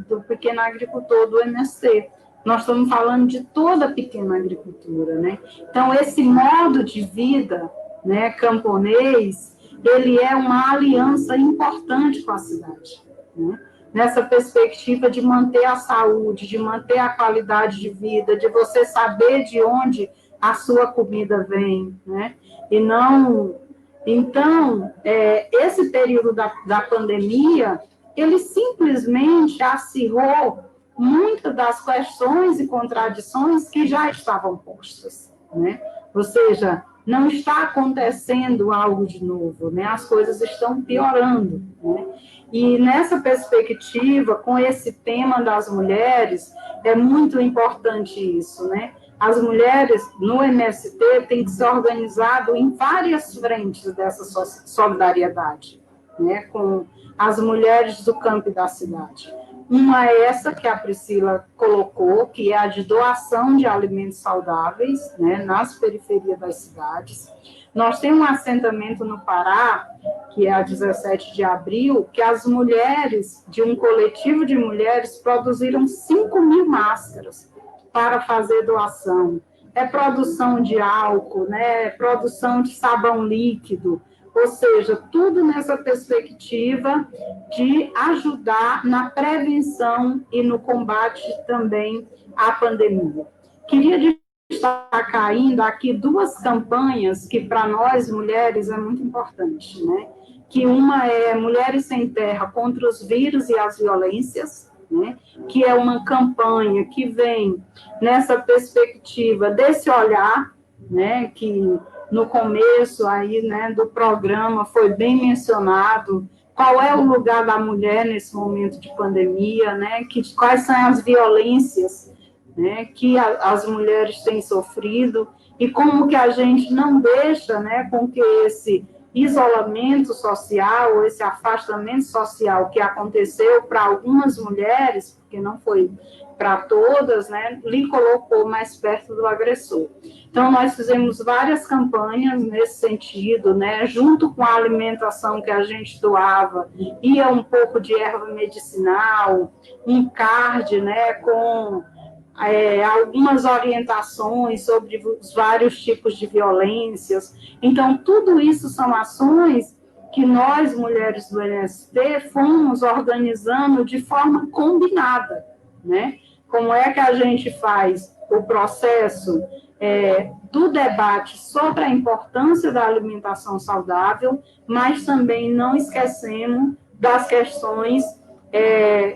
do pequeno agricultor do MST, nós estamos falando de toda a pequena agricultura, né? Então, esse modo de vida, né, camponês, ele é uma aliança importante com a cidade, né? Nessa perspectiva de manter a saúde, de manter a qualidade de vida, de você saber de onde a sua comida vem, né? E não... Então, esse período da pandemia, ele simplesmente acirrou muitas das questões e contradições que já estavam postas, né? Ou seja, não está acontecendo algo de novo, né? As coisas estão piorando, né? E nessa perspectiva, com esse tema das mulheres, é muito importante isso, né? As mulheres no MST têm que ser organizado em várias frentes dessa solidariedade, né? Com as mulheres do campo e da cidade. Uma é essa que a Priscila colocou, que é a de doação de alimentos saudáveis, né, nas periferias das cidades. Nós temos um assentamento no Pará, que é a 17 de abril, que as mulheres, de um coletivo de mulheres, produziram 5.000 máscaras para fazer doação. É produção de álcool, né, produção de sabão líquido, ou seja, tudo nessa perspectiva de ajudar na prevenção e no combate também à pandemia. Queria destacar ainda aqui 2 campanhas que para nós mulheres é muito importante, né? Que uma é Mulheres Sem Terra contra os vírus e as violências, né? Que é uma campanha que vem nessa perspectiva desse olhar, né? Que no começo aí, né, do programa foi bem mencionado qual é o lugar da mulher nesse momento de pandemia, né, quais são as violências, né, que as mulheres têm sofrido e como que a gente não deixa, né, com que esse isolamento social, esse afastamento social que aconteceu para algumas mulheres porque não foi para todas, né, lhe colocou mais perto do agressor. Então, nós fizemos várias campanhas nesse sentido, né, junto com a alimentação que a gente doava, ia um pouco de erva medicinal, um card, né, com algumas orientações sobre os vários tipos de violências. Então, tudo isso são ações que nós, mulheres do MST, fomos organizando de forma combinada, né? Como é que a gente faz o processo do debate sobre a importância da alimentação saudável, mas também não esquecemos das questões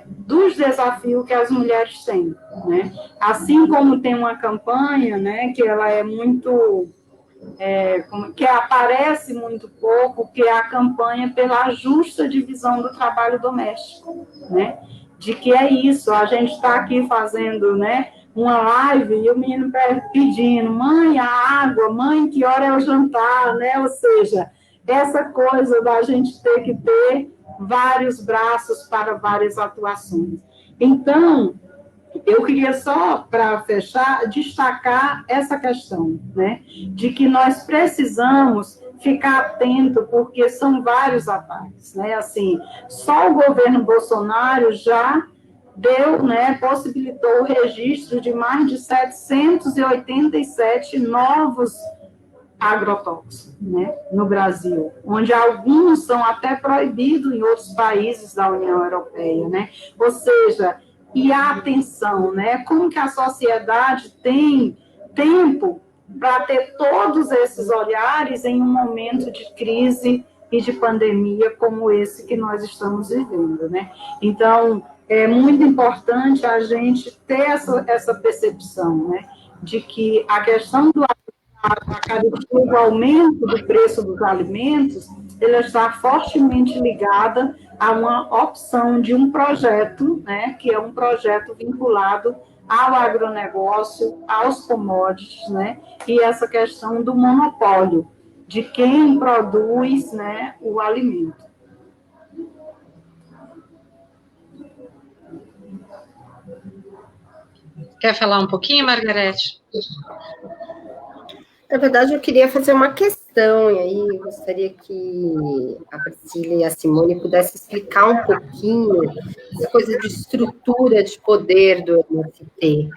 dos desafios que as mulheres têm, né? Assim como tem uma campanha, né, que ela é muito... que aparece muito pouco, que é a campanha pela justa divisão do trabalho doméstico, né? De que é isso, a gente está aqui fazendo, né, uma live e o menino pedindo, mãe, a água, mãe, que hora é o jantar, né? Ou seja, essa coisa da gente ter que ter vários braços para várias atuações. Então, eu queria só, para fechar, destacar essa questão, né, de que nós precisamos ficar atento, porque são vários ataques, né, assim, só o governo Bolsonaro já deu, né, possibilitou o registro de mais de 787 novos agrotóxicos, né, no Brasil, onde alguns são até proibidos em outros países da União Europeia, né, ou seja, e a atenção, né, como que a sociedade tem tempo para ter todos esses olhares em um momento de crise e de pandemia como esse que nós estamos vivendo, né, então, é muito importante a gente ter essa percepção, né, de que a questão do o aumento do preço dos alimentos, ela está fortemente ligada a uma opção de um projeto, né, que é um projeto vinculado ao agronegócio, aos commodities, né, e essa questão do monopólio de quem produz, né, o alimento. Quer falar um pouquinho, Margarete? Na verdade, eu queria fazer uma questão, e aí eu gostaria que a Priscila e a Simone pudessem explicar um pouquinho essa coisa de estrutura de poder do MST,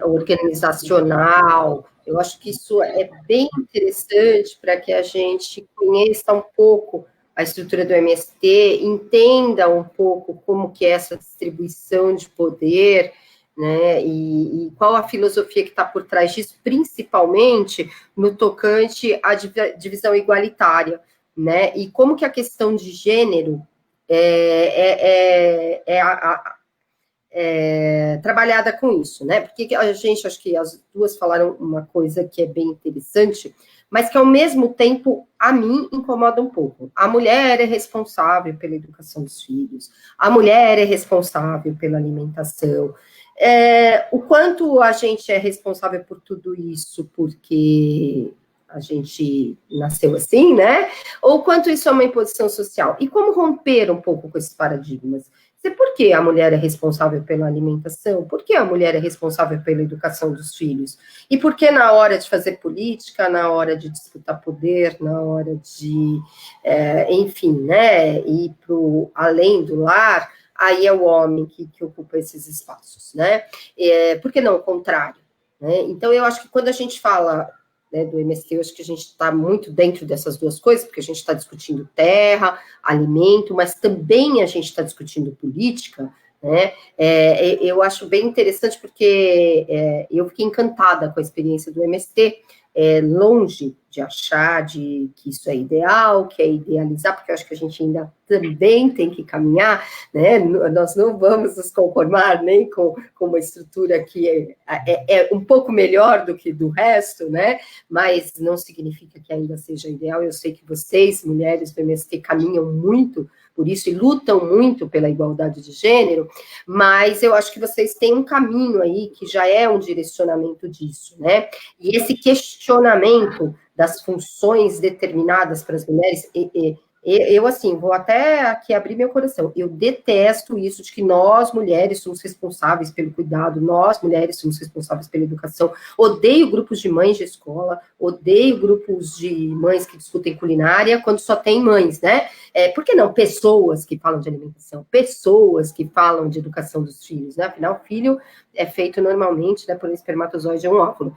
organizacional. Eu acho que isso é bem interessante para que a gente conheça um pouco a estrutura do MST, entenda um pouco como que é essa distribuição de poder, né, e qual a filosofia que está por trás disso, principalmente no tocante à divisão igualitária, né, e como que a questão de gênero é trabalhada com isso, né, porque a gente, acho que as duas falaram uma coisa que é bem interessante, mas que ao mesmo tempo, a mim, incomoda um pouco. A mulher é responsável pela educação dos filhos, a mulher é responsável pela alimentação. O quanto a gente é responsável por tudo isso porque a gente nasceu assim, né? Ou o quanto isso é uma imposição social? E como romper um pouco com esses paradigmas? Por que a mulher é responsável pela alimentação? Por que a mulher é responsável pela educação dos filhos? E por que na hora de fazer política, na hora de disputar poder, na hora de, enfim, né, ir para além do lar, aí é o homem que ocupa esses espaços, né? Por que não o contrário? Né? Então, eu acho que quando a gente fala, né, do MST, eu acho que a gente está muito dentro dessas duas coisas, porque a gente está discutindo terra, alimento, mas também a gente está discutindo política, né? Eu acho bem interessante, porque eu fiquei encantada com a experiência do MST, longe de achar que isso é ideal, que é idealizar, porque eu acho que a gente ainda também tem que caminhar, né? Nós não vamos nos conformar nem com uma estrutura que é um pouco melhor do que do resto, né? Mas não significa que ainda seja ideal. Eu sei que vocês, mulheres do MST, caminham muito por isso e lutam muito pela igualdade de gênero, mas eu acho que vocês têm um caminho aí que já é um direcionamento disso, né? E esse questionamento das funções determinadas para as mulheres, Eu, assim, vou até aqui abrir meu coração. Eu detesto isso de que nós, mulheres, somos responsáveis pelo cuidado, nós, mulheres, somos responsáveis pela educação. Odeio grupos de mães de escola, odeio grupos de mães que discutem culinária, quando só tem mães, né? Por que não pessoas que falam de alimentação, pessoas que falam de educação dos filhos, né? Afinal, filho é feito normalmente, né, por um espermatozoide ou um óvulo.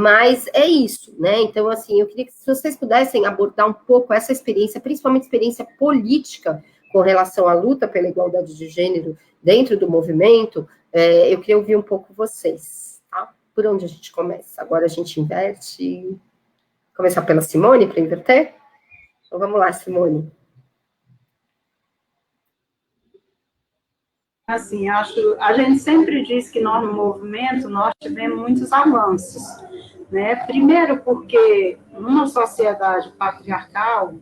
Mas é isso, né? Então, assim, eu queria que se vocês pudessem abordar um pouco essa experiência, principalmente experiência política, com relação à luta pela igualdade de gênero dentro do movimento, eu queria ouvir um pouco vocês, tá? Por onde a gente começa? Agora a gente inverte. Começar pela Simone, para inverter? Então, vamos lá, Simone. Assim, a gente sempre diz que nós, no movimento, nós tivemos muitos avanços, né? Primeiro porque numa sociedade patriarcal,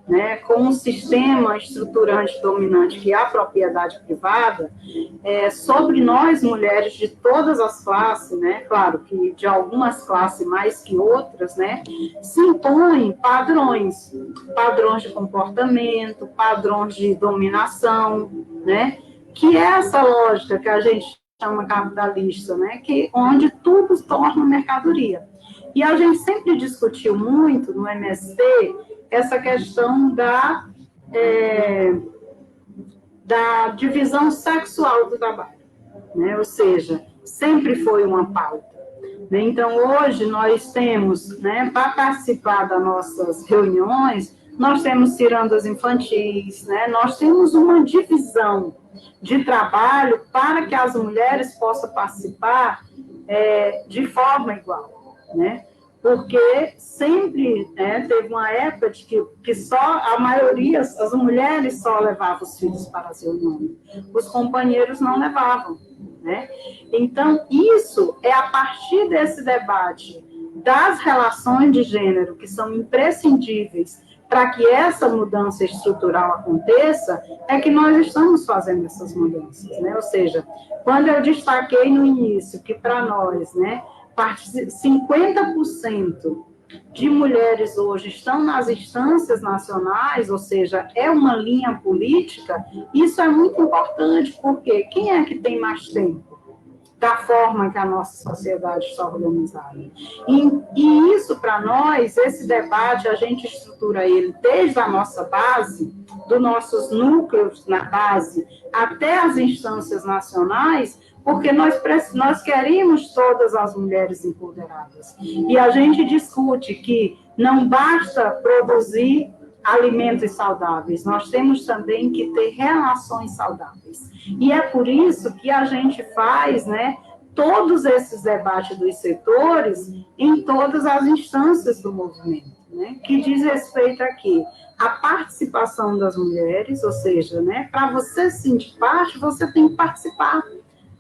né, com um sistema estruturante dominante que é a propriedade privada, sobre nós, mulheres de todas as classes, né, claro que de algumas classes mais que outras, né, se impõem padrões de comportamento, padrões de dominação, né, que é essa lógica que a gente chama capitalista, né, onde tudo se torna mercadoria. E a gente sempre discutiu muito no MST essa questão da divisão sexual do trabalho, né? Ou seja, sempre foi uma pauta. Né? Então, hoje, nós temos, né, para participar das nossas reuniões, nós temos cirandas infantis, né? Nós temos uma divisão de trabalho para que as mulheres possam participar de forma igual, né? Porque sempre teve uma época de que só a maioria, as mulheres só levavam os filhos para as reuniões, os companheiros não levavam, né? Então, isso é a partir desse debate das relações de gênero, que são imprescindíveis para que essa mudança estrutural aconteça, é que nós estamos fazendo essas mudanças, né? Ou seja, quando eu destaquei no início que para nós, né, 50% de mulheres hoje estão nas instâncias nacionais, ou seja, é uma linha política, isso é muito importante, porque quem é que tem mais tempo da forma que a nossa sociedade está organizada? E isso, para nós, esse debate, a gente estrutura ele desde a nossa base, dos nossos núcleos na base, até as instâncias nacionais, porque nós queremos todas as mulheres empoderadas. E a gente discute que não basta produzir alimentos saudáveis, nós temos também que ter relações saudáveis. E é por isso que a gente faz, né, todos esses debates dos setores em todas as instâncias do movimento, né, que diz respeito aqui à participação das mulheres, ou seja, né, para você se sentir parte, você tem que participar.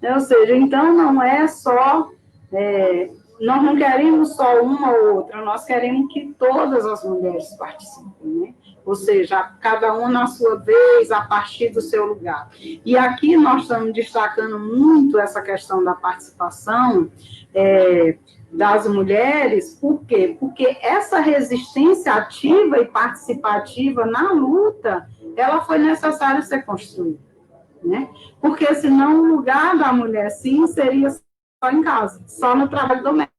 Ou seja, então não é só, nós não queremos só uma ou outra, nós queremos que todas as mulheres participem, né? Ou seja, cada uma na sua vez, a partir do seu lugar. E aqui nós estamos destacando muito essa questão da participação das mulheres, por quê? Porque essa resistência ativa e participativa na luta, ela foi necessária ser construída. Né? Porque senão o lugar da mulher, sim, seria só em casa, só no trabalho doméstico.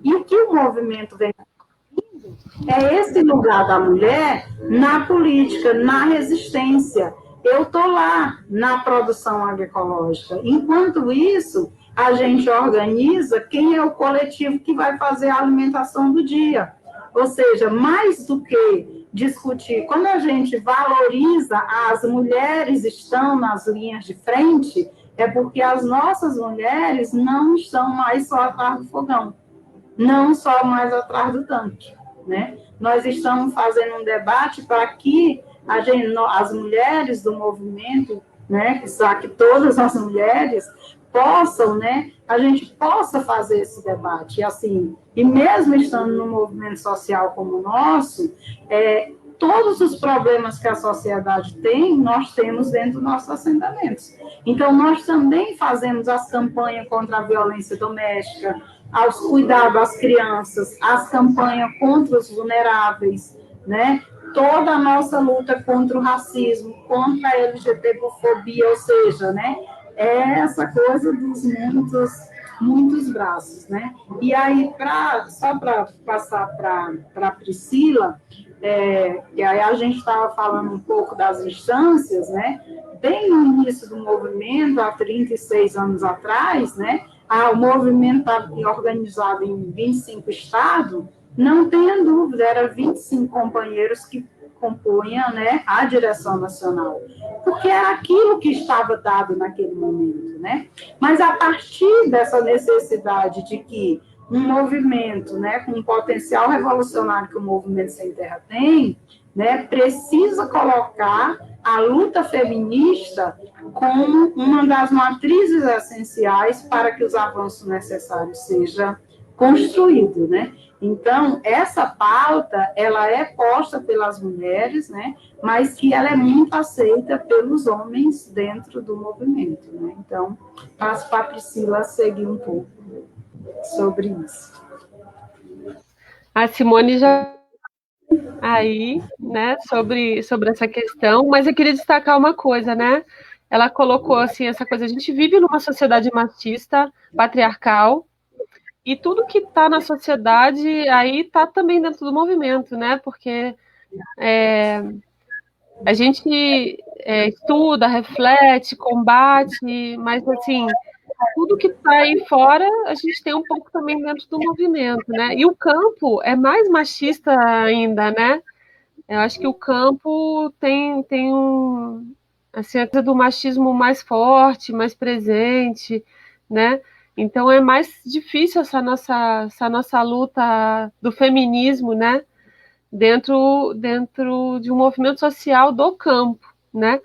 E o que o movimento vem fazendo é esse lugar da mulher na política, na resistência. Eu estou lá na produção agroecológica. Enquanto isso, a gente organiza quem é o coletivo que vai fazer a alimentação do dia. Ou seja, mais do que discutir, quando a gente valoriza as mulheres estão nas linhas de frente, é porque as nossas mulheres não estão mais só atrás do fogão, não só mais atrás do tanque, né? Nós estamos fazendo um debate para que as mulheres do movimento, né, que todas as mulheres possam, né, a gente possa fazer esse debate, e mesmo estando no movimento social como o nosso, todos os problemas que a sociedade tem, nós temos dentro dos nossos assentamentos. Então, nós também fazemos as campanhas contra a violência doméstica, aos cuidados às crianças, as campanhas contra os vulneráveis, né? toda a nossa luta contra o racismo, contra a LGBTfobia, ou seja, né, é essa coisa dos muitos braços, né? E aí, só para passar para a Priscila, e aí a gente estava falando um pouco das instâncias, né? Bem no início do movimento, há 36 anos atrás, né? O movimento estava organizado em 25 estados, não tenha dúvida, eram 25 companheiros que compunham, né, a direção nacional, porque era aquilo que estava dado naquele momento, né? Mas a partir dessa necessidade de que um movimento, né, com um potencial revolucionário que o Movimento Sem Terra tem, né, precisa colocar a luta feminista como uma das matrizes essenciais para que os avanços necessários sejam construídos, né? Então, essa pauta, ela é posta pelas mulheres, né, mas que ela é muito aceita pelos homens dentro do movimento, né? Então, passo para a Priscila seguir um pouco sobre isso. A Simone já aí, né, sobre essa questão, mas eu queria destacar uma coisa, né? Ela colocou assim essa coisa, a gente vive numa sociedade machista, patriarcal, e tudo que está na sociedade aí está também dentro do movimento, né? Porque a gente estuda, reflete, combate, mas assim, tudo que está aí fora, a gente tem um pouco também dentro do movimento, né? E o campo é mais machista ainda, né? Eu acho que o campo tem assim, a coisa do machismo mais forte, mais presente, né? Então é mais difícil essa nossa luta do feminismo, né? Dentro de um movimento social do campo, né?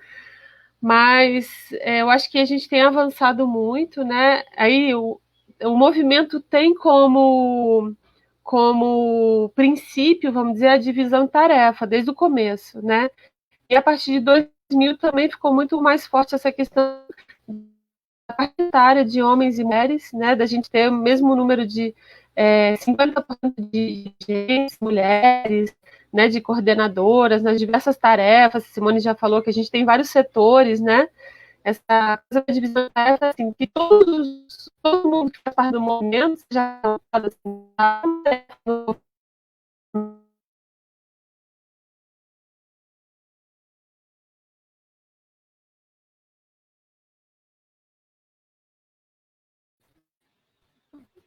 Mas eu acho que a gente tem avançado muito, né? Aí o movimento tem como princípio, vamos dizer, a divisão de tarefa desde o começo, né? E a partir de 2000 também ficou muito mais forte essa questão paritária de homens e mulheres, né? Da gente ter o mesmo número de 50% de gente, mulheres, né? De coordenadoras nas diversas tarefas. A Simone já falou que a gente tem vários setores, né? Essa coisa de divisão de tarefas, assim, que todo mundo que faz parte do movimento já assim,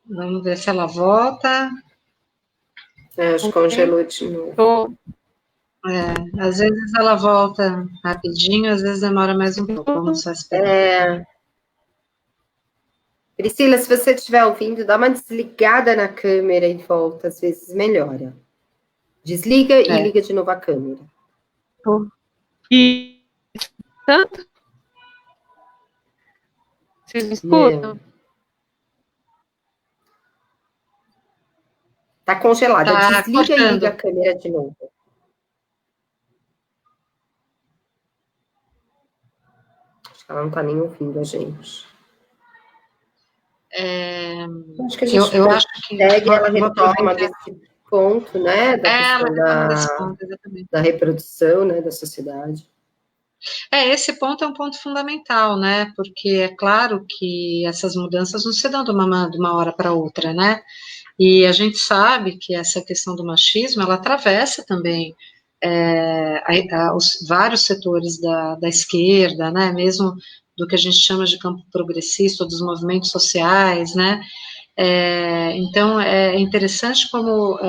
Vamos ver se ela volta. Acho que congelou de novo. Às vezes ela volta rapidinho, às vezes demora mais um pouco. Vamos só esperar. Priscila, se você estiver ouvindo, dá uma desligada na câmera e volta, às vezes melhora. Desliga e liga de novo a câmera. E tanto? Vocês me escutam? Tá congelada. Tá desliga cortando. E liga a câmera de novo. Acho que ela não tá nem ouvindo a gente. Acho que a gente consegue, ela retoma desse ponto, né? Da questão da reprodução, né? Da sociedade. Esse ponto é um ponto fundamental, né? Porque é claro que essas mudanças não se dão de uma hora para outra, né? E a gente sabe que essa questão do machismo, ela atravessa também os vários setores da esquerda, né? Mesmo do que a gente chama de campo progressista, dos movimentos sociais, né? Então, é interessante como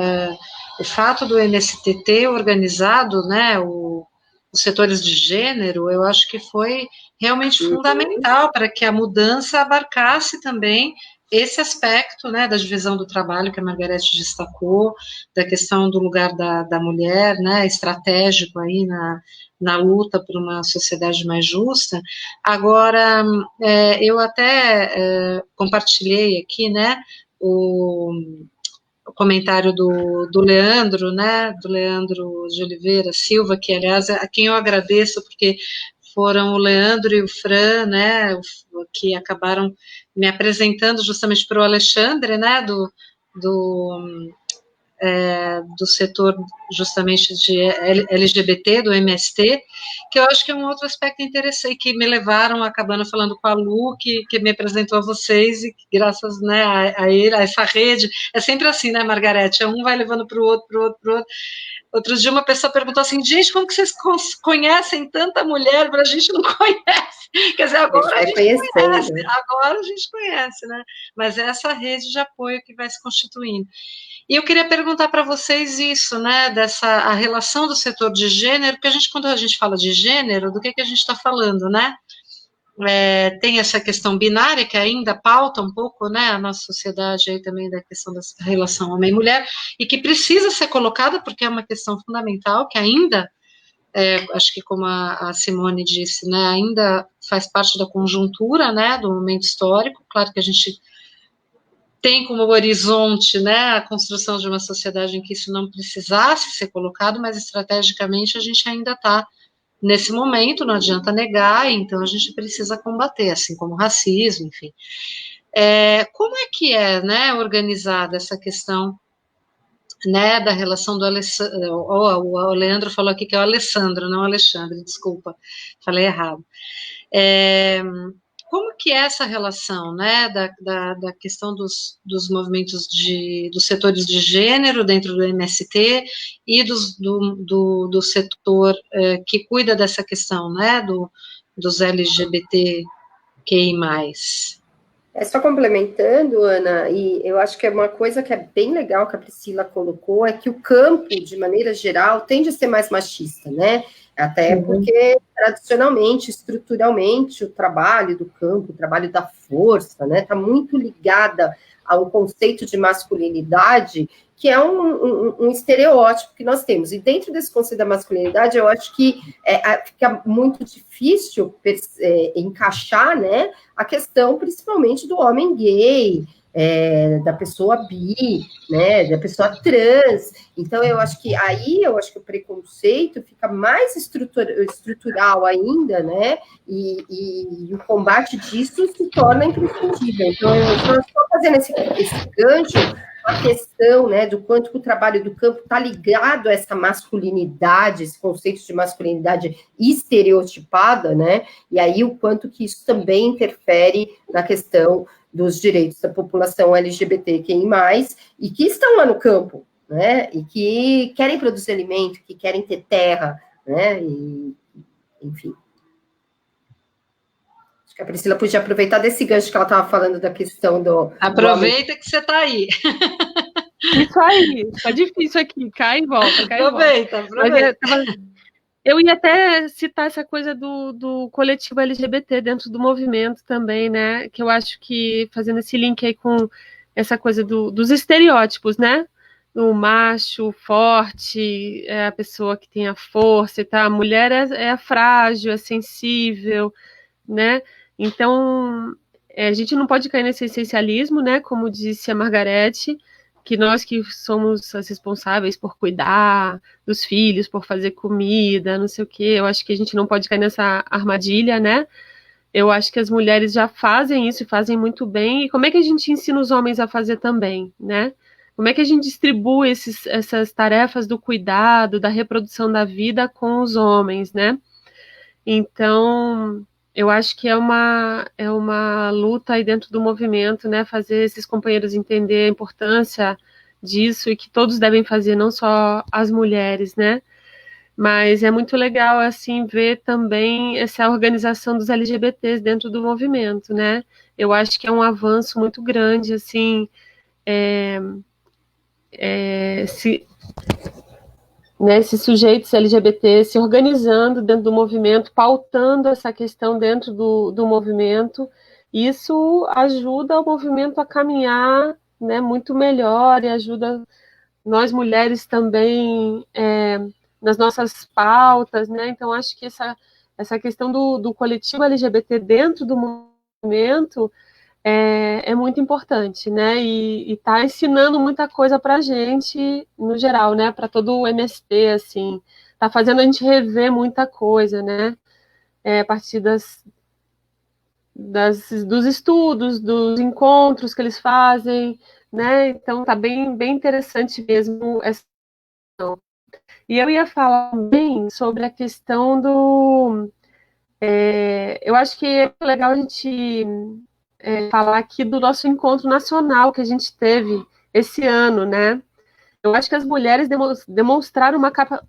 o fato do MST ter organizado, né, os setores de gênero, eu acho que foi realmente fundamental para que a mudança abarcasse também esse aspecto, né, da divisão do trabalho que a Margarete destacou, da questão do lugar da mulher, né, estratégico aí na luta por uma sociedade mais justa. Agora, eu até compartilhei aqui, né, o comentário do Leandro, né, do Leandro de Oliveira Silva, que, aliás, a quem eu agradeço, porque foram o Leandro e o Fran, né, que acabaram me apresentando justamente para o Alexandre, né, do setor justamente de LGBT, do MST, que eu acho que é um outro aspecto interessante, que me levaram acabando falando com a Lu, que me apresentou a vocês, e que graças, né, a ele, a essa rede, é sempre assim, né, Margarete, um vai levando para o outro, para o outro, para o outro. Outro dia uma pessoa perguntou assim, gente, como que vocês conhecem tanta mulher, a gente não conhece? Quer dizer, agora a gente conhece, agora a gente conhece, né? Mas é essa rede de apoio que vai se constituindo. E eu queria perguntar para vocês isso, né, a relação do setor de gênero, porque quando a gente fala de gênero, do que a gente está falando, né? Tem essa questão binária que ainda pauta um pouco, né, a nossa sociedade aí também da questão da relação homem e mulher, e que precisa ser colocada porque é uma questão fundamental, que ainda, acho que como a Simone disse, né, ainda faz parte da conjuntura, né, do momento histórico. Claro que a gente tem como horizonte, né, a construção de uma sociedade em que isso não precisasse ser colocado, mas estrategicamente a gente ainda está nesse momento, não adianta negar, então a gente precisa combater, assim como o racismo, enfim. Como é que né, organizada essa questão, né, da relação do Alessandro, o Leandro falou aqui que é o Alessandro, não o Alexandre, desculpa, falei errado. Como que é essa relação, né, da questão dos movimentos dos setores de gênero dentro do MST e do setor que cuida dessa questão, né, dos LGBTQI+. Só complementando, Ana, e eu acho que é uma coisa que é bem legal que a Priscila colocou, é que o campo, de maneira geral, tende a ser mais machista, né? Até porque, tradicionalmente, estruturalmente, o trabalho do campo, o trabalho da força, né, está muito ligada a um conceito de masculinidade que é um estereótipo que nós temos. E dentro desse conceito da masculinidade, eu acho que fica muito difícil encaixar, né, a questão principalmente do homem gay, da pessoa bi, né, da pessoa trans. Então, eu acho que o preconceito fica mais estrutural ainda, né, e o combate disso se torna imprescindível. Então, eu só estou fazendo esse gancho, a questão, né, do quanto que o trabalho do campo está ligado a essa masculinidade, esse conceito de masculinidade estereotipada, né, e aí o quanto que isso também interfere na questão dos direitos da população LGBTQI+, e que estão lá no campo, né, e que querem produzir alimento, que querem ter terra, né, e, enfim. Acho que a Priscila podia aproveitar desse gancho que ela estava falando da questão do... Aproveita que você está aí. Isso aí, tá difícil aqui, cai e volta, Aproveita. Eu ia até citar essa coisa do coletivo LGBT dentro do movimento também, né? Que eu acho que, fazendo esse link aí com essa coisa dos estereótipos, né? O macho forte, é a pessoa que tem a força e tal. A mulher é frágil, é sensível, né? Então, a gente não pode cair nesse essencialismo, né? Como disse a Margarete, que nós que somos as responsáveis por cuidar dos filhos, por fazer comida, não sei o quê, eu acho que a gente não pode cair nessa armadilha, né? Eu acho que as mulheres já fazem isso e fazem muito bem, e como é que a gente ensina os homens a fazer também, né? Como é que a gente distribui essas tarefas do cuidado, da reprodução da vida com os homens, né? Então, eu acho que é uma luta aí dentro do movimento, né? Fazer esses companheiros entender a importância disso e que todos devem fazer, não só as mulheres, né? Mas é muito legal, assim, ver também essa organização dos LGBTs dentro do movimento, né? Eu acho que é um avanço muito grande, assim, esses sujeitos LGBT se organizando dentro do movimento, pautando essa questão dentro do movimento. Isso ajuda o movimento a caminhar, né, muito melhor, e ajuda nós mulheres também nas nossas pautas, né? Então, acho que essa questão do coletivo LGBT dentro do movimento é muito importante, né? E está ensinando muita coisa para a gente, no geral, né? Para todo o MST, assim, está fazendo a gente rever muita coisa, né? A partir dos estudos, dos encontros que eles fazem, né? Então, está bem interessante mesmo essa questão. E eu ia falar também sobre a questão do... eu acho que é legal a gente falar aqui do nosso encontro nacional que a gente teve esse ano, né? Eu acho que as mulheres demonstraram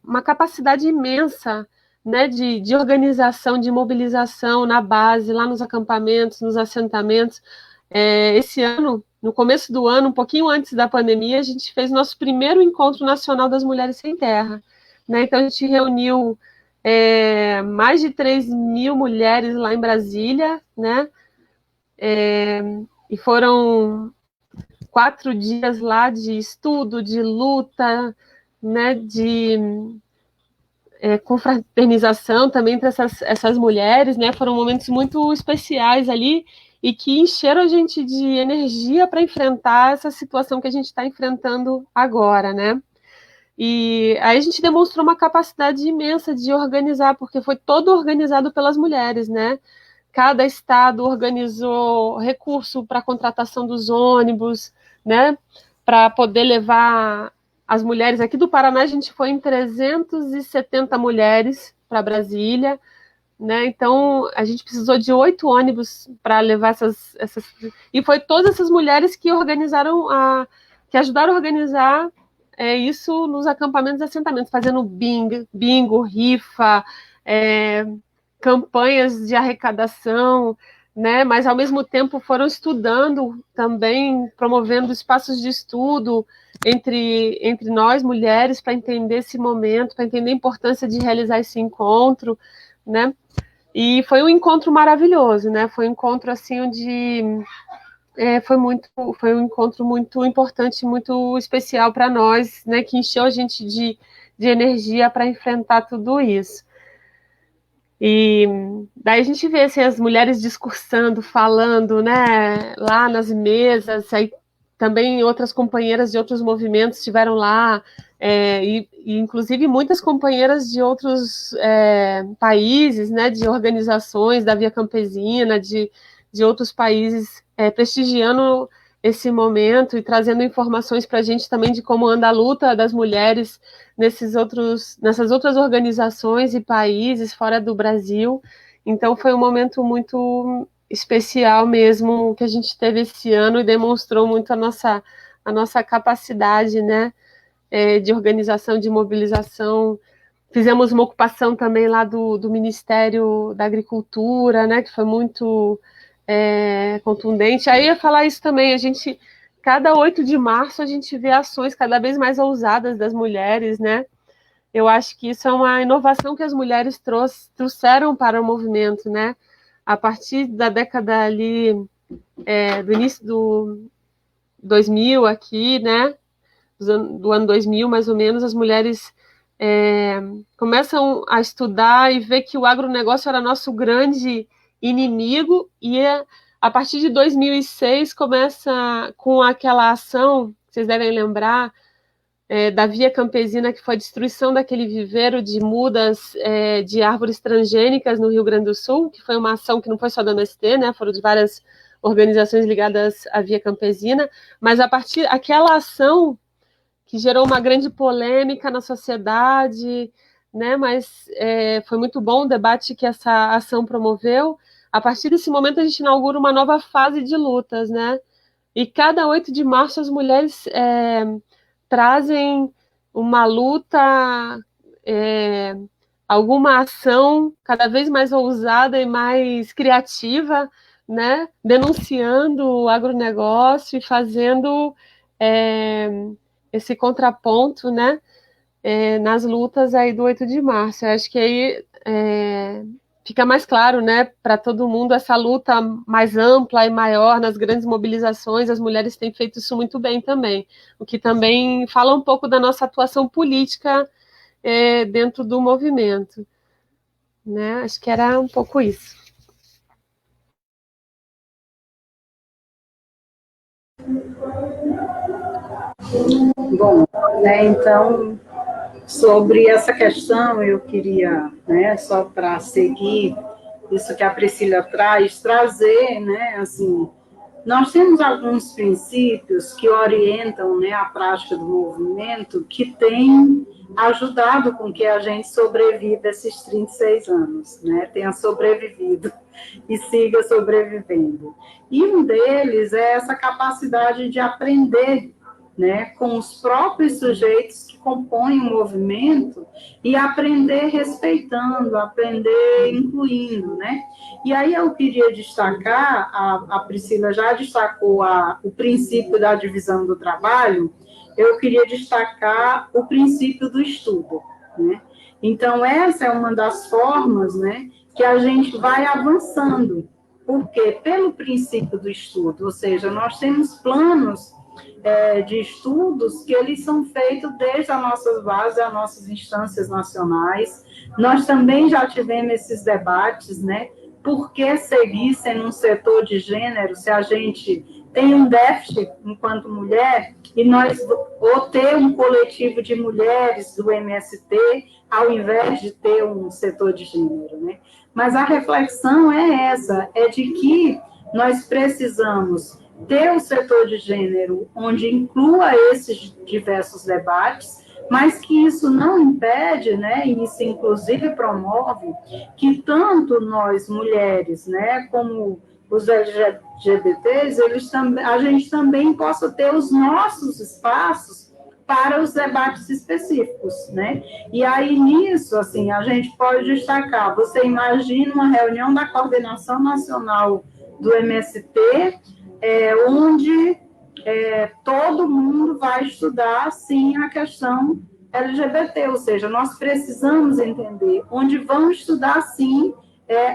uma capacidade imensa, né, de organização, de mobilização na base, lá nos acampamentos, nos assentamentos. Esse ano, no começo do ano, um pouquinho antes da pandemia, a gente fez nosso primeiro encontro nacional das mulheres sem terra, né? Então a gente reuniu mais de 3.000 mulheres lá em Brasília, né? E foram 4 dias lá de estudo, de luta, né? De confraternização também entre essas mulheres, né? Foram momentos muito especiais ali e que encheram a gente de energia para enfrentar essa situação que a gente está enfrentando agora, né? E aí a gente demonstrou uma capacidade imensa de organizar, porque foi todo organizado pelas mulheres, né? Cada estado organizou recurso para a contratação dos ônibus, né? Para poder levar as mulheres. Aqui do Paraná, a gente foi em 370 mulheres para Brasília, né? Então, a gente precisou de 8 ônibus para levar essas... E foi todas essas mulheres que organizaram, que ajudaram a organizar isso nos acampamentos e assentamentos, fazendo bingo, rifa, campanhas de arrecadação, né? Mas ao mesmo tempo foram estudando também, promovendo espaços de estudo entre nós mulheres para entender esse momento, para entender a importância de realizar esse encontro, né? E foi um encontro maravilhoso, né? Foi um encontro assim onde foi um encontro muito importante, muito especial para nós, né? Que encheu a gente de energia para enfrentar tudo isso. E daí a gente vê assim, as mulheres discursando, falando, né, lá nas mesas, aí também outras companheiras de outros movimentos estiveram lá, e inclusive muitas companheiras de outros países, né, de organizações da Via Campesina, de outros países, prestigiando esse momento e trazendo informações para a gente também de como anda a luta das mulheres nessas outras organizações e países fora do Brasil. Então foi um momento muito especial mesmo que a gente teve esse ano e demonstrou muito a nossa capacidade, né, de organização, de mobilização. Fizemos uma ocupação também lá do Ministério da Agricultura, né, que foi muito contundente. Aí eu ia falar isso também, cada 8 de março a gente vê ações cada vez mais ousadas das mulheres, né? Eu acho que isso é uma inovação que as mulheres trouxeram para o movimento, né? A partir da década ali, do início do 2000 aqui, né? Do ano 2000, mais ou menos, as mulheres começam a estudar e ver que o agronegócio era nosso grande inimigo, e a partir de 2006 começa com aquela ação, vocês devem lembrar, da Via Campesina, que foi a destruição daquele viveiro de mudas de árvores transgênicas no Rio Grande do Sul, que foi uma ação que não foi só da MST, né, foram de várias organizações ligadas à Via Campesina, mas a partir daquela ação que gerou uma grande polêmica na sociedade, né, mas foi muito bom o debate que essa ação promoveu. A partir desse momento, a gente inaugura uma nova fase de lutas, né? E cada 8 de março, as mulheres trazem uma luta, alguma ação cada vez mais ousada e mais criativa, né? Denunciando o agronegócio e fazendo esse contraponto, né? Nas lutas aí do 8 de março. Eu acho que aí fica mais claro, né, para todo mundo essa luta mais ampla e maior nas grandes mobilizações. As mulheres têm feito isso muito bem também, o que também fala um pouco da nossa atuação política dentro do movimento, né? Acho que era um pouco isso. Bom, né, então, sobre essa questão, eu queria, né, só para seguir isso que a Priscila traz, trazer, né, assim, nós temos alguns princípios que orientam, né, a prática do movimento, que tem ajudado com que a gente sobreviva esses 36 anos, né, tenha sobrevivido e siga sobrevivendo. E um deles é essa capacidade de aprender, né, com os próprios sujeitos que compõem o movimento e aprender respeitando, aprender incluindo, né? E aí eu queria destacar, a Priscila já destacou o princípio da divisão do trabalho, eu queria destacar o princípio do estudo, né? Então, essa é uma das formas, né, que a gente vai avançando, porque pelo princípio do estudo, ou seja, nós temos planos de estudos que eles são feitos desde as nossas bases, as nossas instâncias nacionais. Nós também já tivemos esses debates, né? Por que seguir sendo um setor de gênero se a gente tem um déficit enquanto mulher e nós ou ter um coletivo de mulheres do MST ao invés de ter um setor de gênero, né? Mas a reflexão é essa, é de que nós precisamos ter um setor de gênero onde inclua esses diversos debates, mas que isso não impede, né, e isso inclusive promove que tanto nós mulheres, né, como os LGBTs, a gente também possa ter os nossos espaços para os debates específicos, né? E aí nisso, assim, a gente pode destacar, você imagina uma reunião da Coordenação Nacional do MST, onde todo mundo vai estudar, sim, a questão LGBT, ou seja, nós precisamos entender onde vão estudar, sim,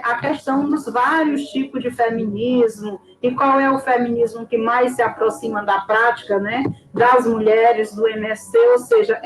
a questão dos vários tipos de feminismo e qual é o feminismo que mais se aproxima da prática, né, das mulheres do MST, ou seja,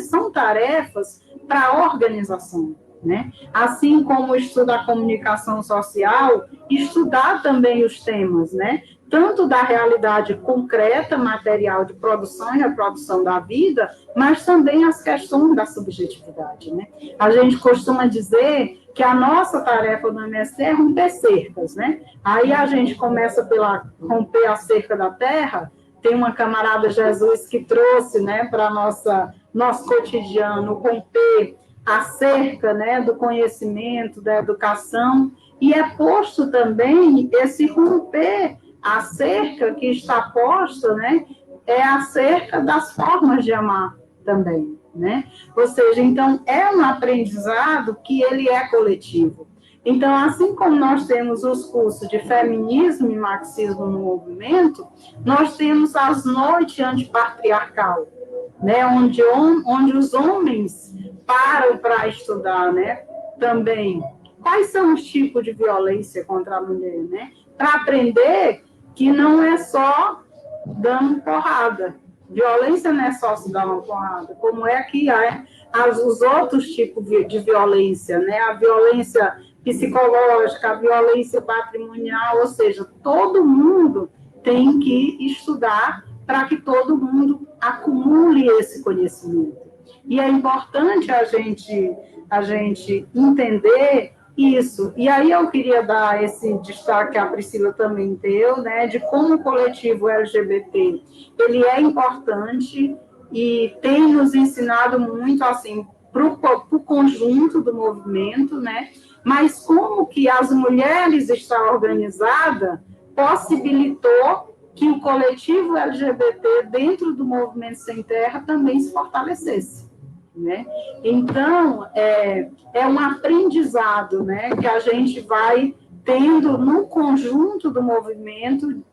são tarefas para a organização, né? Assim como estuda a comunicação social, estudar também os temas, né? Tanto da realidade concreta, material de produção e reprodução da vida, mas também as questões da subjetividade, né? A gente costuma dizer que a nossa tarefa no MST é romper cercas, né? Aí a gente começa pela romper a cerca da terra. Tem uma camarada Jesus que trouxe, né, para nosso cotidiano, romper a cerca, né, do conhecimento, da educação, e é posto também esse romper a cerca que está posta, né, é a cerca das formas de amar também, né? Ou seja, então, é um aprendizado que ele é coletivo. Então, assim como nós temos os cursos de feminismo e marxismo no movimento, nós temos as noites antipatriarcal, né, onde os homens param para estudar, né, também quais são os tipos de violência contra a mulher, né, para aprender que não é só dando porrada, violência não é só se dar uma porrada, como é que há os outros tipos de violência, né, a violência psicológica, a violência patrimonial, ou seja, todo mundo tem que estudar para que todo mundo acumule esse conhecimento. E é importante a gente entender isso. E aí eu queria dar esse destaque que a Priscila também deu, né, de como o coletivo LGBT, ele é importante e tem nos ensinado muito, assim, para o conjunto do movimento, né, mas como que as mulheres estão organizadas possibilitou que o coletivo LGBT dentro do Movimento Sem Terra também se fortalecesse, né? Então, é um aprendizado, né, que a gente vai tendo no conjunto do movimento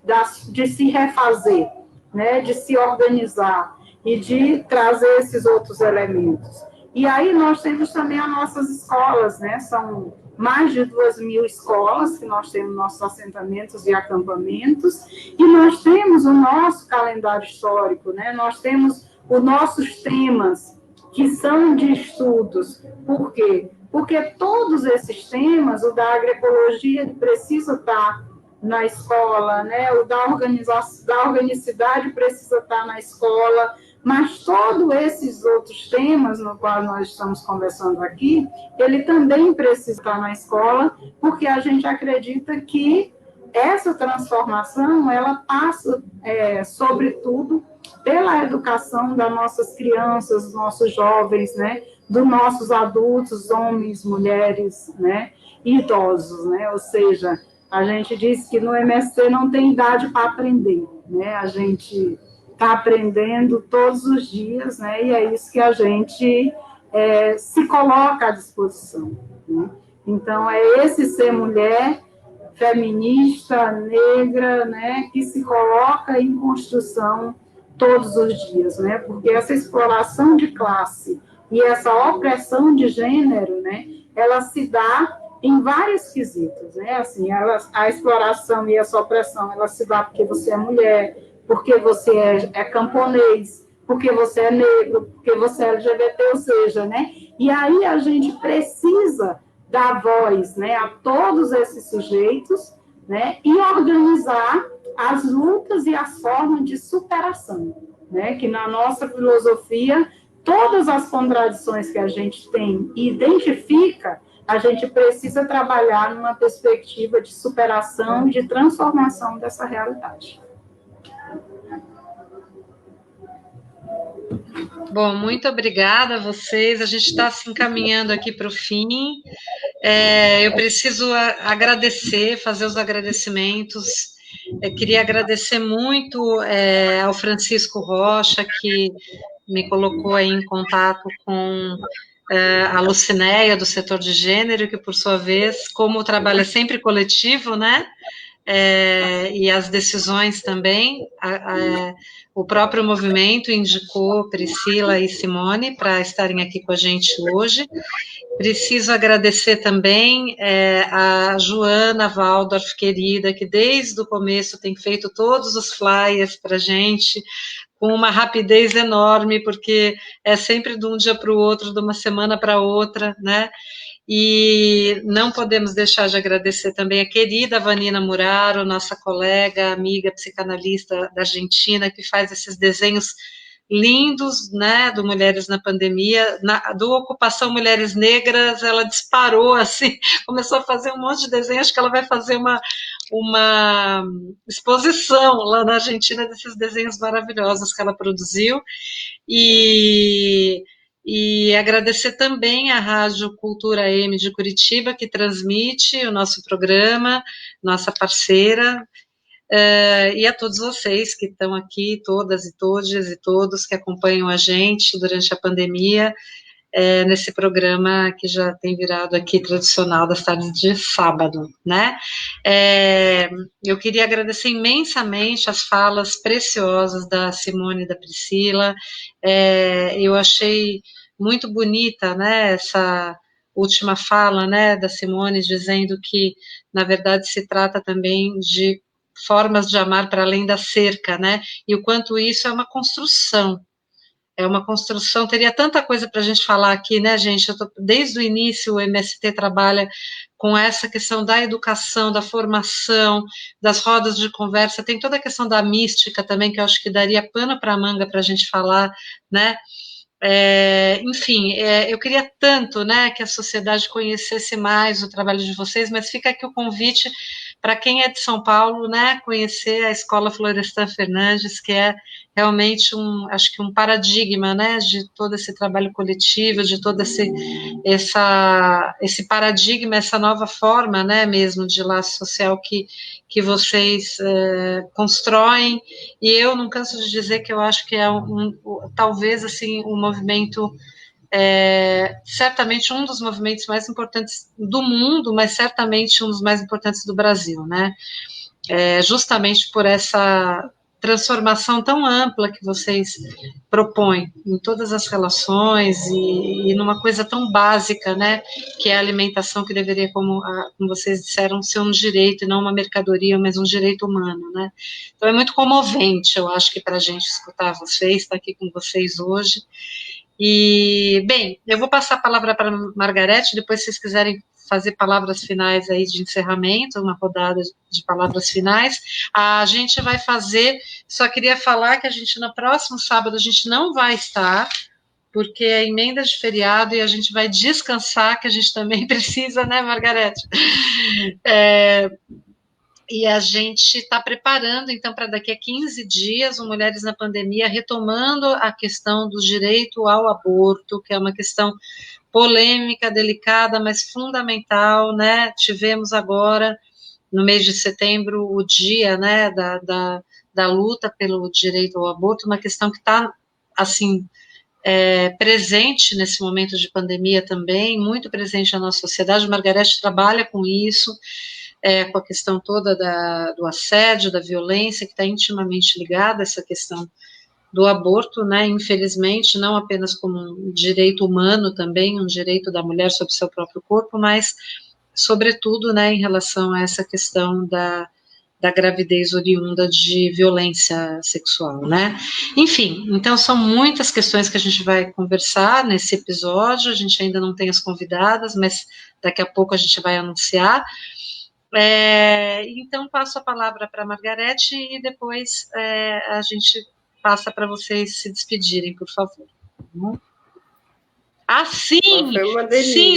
de se refazer, né, de se organizar e de trazer esses outros elementos. E aí nós temos também as nossas escolas, né, são mais de 2.000 escolas que nós temos nossos assentamentos e acampamentos, e nós temos o nosso calendário histórico, né, nós temos os nossos temas que são de estudos. Por quê? Porque todos esses temas, o da agroecologia precisa estar na escola, né, o da organicidade precisa estar na escola, mas todos esses outros temas no qual nós estamos conversando aqui, ele também precisa estar na escola, porque a gente acredita que essa transformação, ela passa, sobretudo, pela educação das nossas crianças, dos nossos jovens, né, dos nossos adultos, homens, mulheres, né, e idosos, né, ou seja, a gente diz que no MST não tem idade para aprender, né, a gente está aprendendo todos os dias, né, e é isso que a gente se coloca à disposição, né? Então, é esse ser mulher, feminista, negra, né, que se coloca em construção todos os dias, né, porque essa exploração de classe e essa opressão de gênero, né, ela se dá em vários quesitos, né, assim, a exploração e essa opressão, ela se dá porque você é mulher, porque você é camponês, porque você é negro, porque você é LGBT, ou seja, né, e aí a gente precisa dar voz, né, a todos esses sujeitos, né, e organizar as lutas e as formas de superação, né, que na nossa filosofia, todas as contradições que a gente tem e identifica, a gente precisa trabalhar numa perspectiva de superação e de transformação dessa realidade. Bom, muito obrigada a vocês. A gente está se encaminhando aqui para o fim. Eu preciso agradecer, fazer os agradecimentos. Queria agradecer muito ao Francisco Rocha, que me colocou aí em contato com a Lucinéia, do setor de gênero, que, por sua vez, como o trabalho é sempre coletivo, né? E as decisões também, o próprio movimento indicou Priscila e Simone para estarem aqui com a gente hoje. Preciso agradecer também a Joana Waldorf, querida, que desde o começo tem feito todos os flyers para a gente, com uma rapidez enorme, porque é sempre de um dia para o outro, de uma semana para outra, né? E não podemos deixar de agradecer também a querida Vanina Muraro, nossa colega, amiga, psicanalista da Argentina, que faz esses desenhos lindos, né, do Mulheres na Pandemia, do Ocupação Mulheres Negras, ela disparou, assim, começou a fazer um monte de desenho, acho que ela vai fazer uma exposição lá na Argentina desses desenhos maravilhosos que ela produziu, e agradecer também à Rádio Cultura M de Curitiba, que transmite o nosso programa, nossa parceira, e a todos vocês que estão aqui, todas e todos e todos que acompanham a gente durante a pandemia, nesse programa que já tem virado aqui tradicional das tardes de sábado, né? Eu queria agradecer imensamente as falas preciosas da Simone e da Priscila, eu achei muito bonita, né, essa última fala, né, da Simone, dizendo que, na verdade, se trata também de formas de amar para além da cerca, né, e o quanto isso é uma construção, teria tanta coisa para a gente falar aqui, né, gente, desde o início o MST trabalha com essa questão da educação, da formação, das rodas de conversa, tem toda a questão da mística também, que eu acho que daria pano para manga para a gente falar, né, enfim, eu queria tanto, né, que a sociedade conhecesse mais o trabalho de vocês, mas fica aqui o convite para quem é de São Paulo, né, conhecer a Escola Florestan Fernandes, que é realmente acho que um paradigma, né, de todo esse trabalho coletivo, de todo esse paradigma, essa nova forma, né, mesmo de laço social que vocês constroem, e eu não canso de dizer que eu acho que é talvez, assim, um movimento, certamente um dos movimentos mais importantes do mundo, mas certamente um dos mais importantes do Brasil, né, justamente por essa transformação tão ampla que vocês propõem em todas as relações e numa coisa tão básica, né, que é a alimentação, que deveria, como vocês disseram, ser um direito e não uma mercadoria, mas um direito humano, né. Então é muito comovente, eu acho, que para a gente escutar vocês, estar aqui com vocês hoje. E, bem, eu vou passar a palavra para a Margarete, depois, se vocês quiserem fazer palavras finais aí de encerramento, uma rodada de palavras finais, a gente vai fazer, só queria falar que a gente, no próximo sábado, a gente não vai estar, porque é emenda de feriado e a gente vai descansar, que a gente também precisa, né, Margarete? E a gente está preparando, então, para daqui a 15 dias, o Mulheres na Pandemia, retomando a questão do direito ao aborto, que é uma questão polêmica, delicada, mas fundamental, né? Tivemos agora, no mês de setembro, o dia, né, da luta pelo direito ao aborto, uma questão que está, assim, presente nesse momento de pandemia também, muito presente na nossa sociedade. Margarete trabalha com isso, com a questão toda do assédio, da violência, que está intimamente ligada a essa questão do aborto, né, infelizmente, não apenas como um direito humano também, um direito da mulher sobre seu próprio corpo, mas, sobretudo, né, em relação a essa questão da gravidez oriunda de violência sexual, né? Enfim, então são muitas questões que a gente vai conversar nesse episódio, a gente ainda não tem as convidadas, mas daqui a pouco a gente vai anunciar. Então passo a palavra para a Margarete e depois a gente passa para vocês se despedirem, por favor. Ah, sim,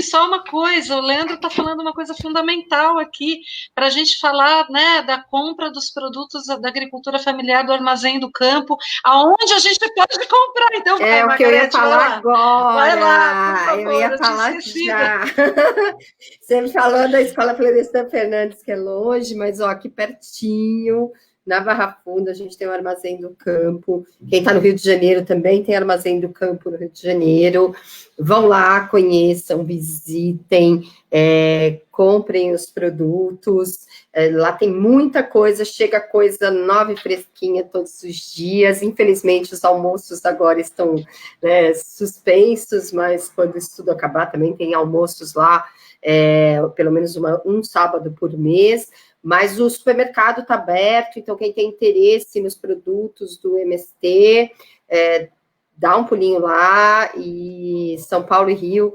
só uma coisa, o Leandro está falando uma coisa fundamental aqui, para a gente falar, né, da compra dos produtos da agricultura familiar do Armazém do Campo, aonde a gente pode comprar, então vai, o que eu ia falar agora, vai lá, por favor, eu ia falar já. Você me falou da Escola Florestan Fernandes, que é longe, mas ó, aqui pertinho, na Barra Funda, a gente tem o Armazém do Campo. Quem está no Rio de Janeiro também tem Armazém do Campo no Rio de Janeiro. Vão lá, conheçam, visitem, comprem os produtos. Lá tem muita coisa, chega coisa nova e fresquinha todos os dias. Infelizmente, os almoços agora estão, né, suspensos, mas quando isso tudo acabar, também tem almoços lá, pelo menos um sábado por mês. Mas o supermercado está aberto, então quem tem interesse nos produtos do MST, dá um pulinho lá, e São Paulo e Rio,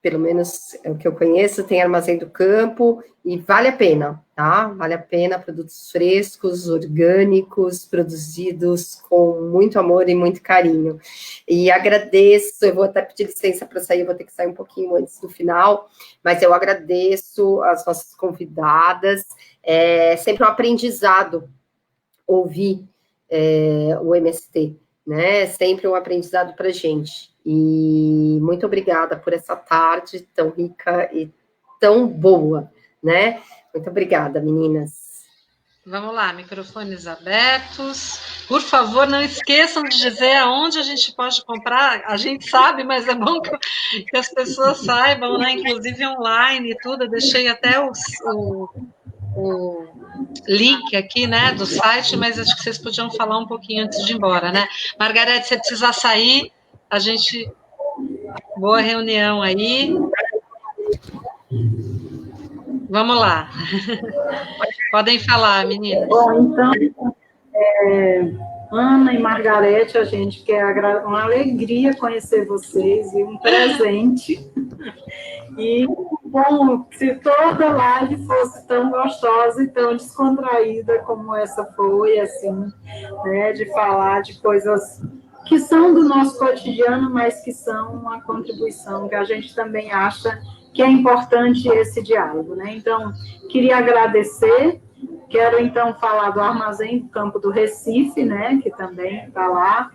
pelo menos é o que eu conheço, tem Armazém do Campo, e vale a pena, tá? Vale a pena, produtos frescos, orgânicos, produzidos com muito amor e muito carinho. E agradeço, eu vou até pedir licença para sair, eu vou ter que sair um pouquinho antes do final, mas eu agradeço as nossas convidadas, sempre um aprendizado ouvir o MST, né? Sempre um aprendizado para a gente. E muito obrigada por essa tarde tão rica e tão boa, né? Muito obrigada, meninas. Vamos lá, microfones abertos. Por favor, não esqueçam de dizer aonde a gente pode comprar. A gente sabe, mas é bom que as pessoas saibam, né? Inclusive online e tudo. Eu deixei até o link aqui, né, do site, mas acho que vocês podiam falar um pouquinho antes de ir embora, né? Margarete, se precisar sair, a gente... Boa reunião aí. Vamos lá. Podem falar, meninas. Bom, então, Ana e Margarete, a gente quer uma alegria conhecer vocês e um presente. E bom, se toda live fosse tão gostosa e tão descontraída como essa foi, assim, né, de falar de coisas que são do nosso cotidiano, mas que são uma contribuição que a gente também acha que é importante esse diálogo, né? Então, queria agradecer, quero então falar do Armazém do Campo do Recife, né, que também está lá,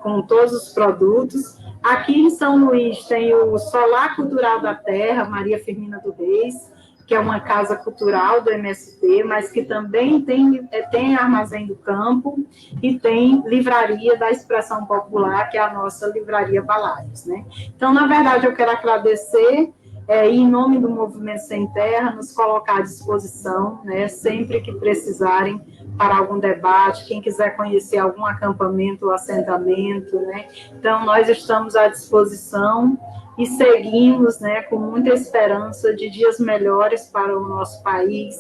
com todos os produtos. Aqui em São Luís tem o Solar Cultural da Terra, Maria Firmina do Reis, que é uma casa cultural do MST, mas que também tem Armazém do Campo e tem Livraria da Expressão Popular, que é a nossa Livraria Balares, né? Então, na verdade, eu quero agradecer, em nome do Movimento Sem Terra, nos colocar à disposição, né, sempre que precisarem, para algum debate, quem quiser conhecer algum acampamento ou assentamento, né? Então, nós estamos à disposição e seguimos, né, com muita esperança de dias melhores para o nosso país,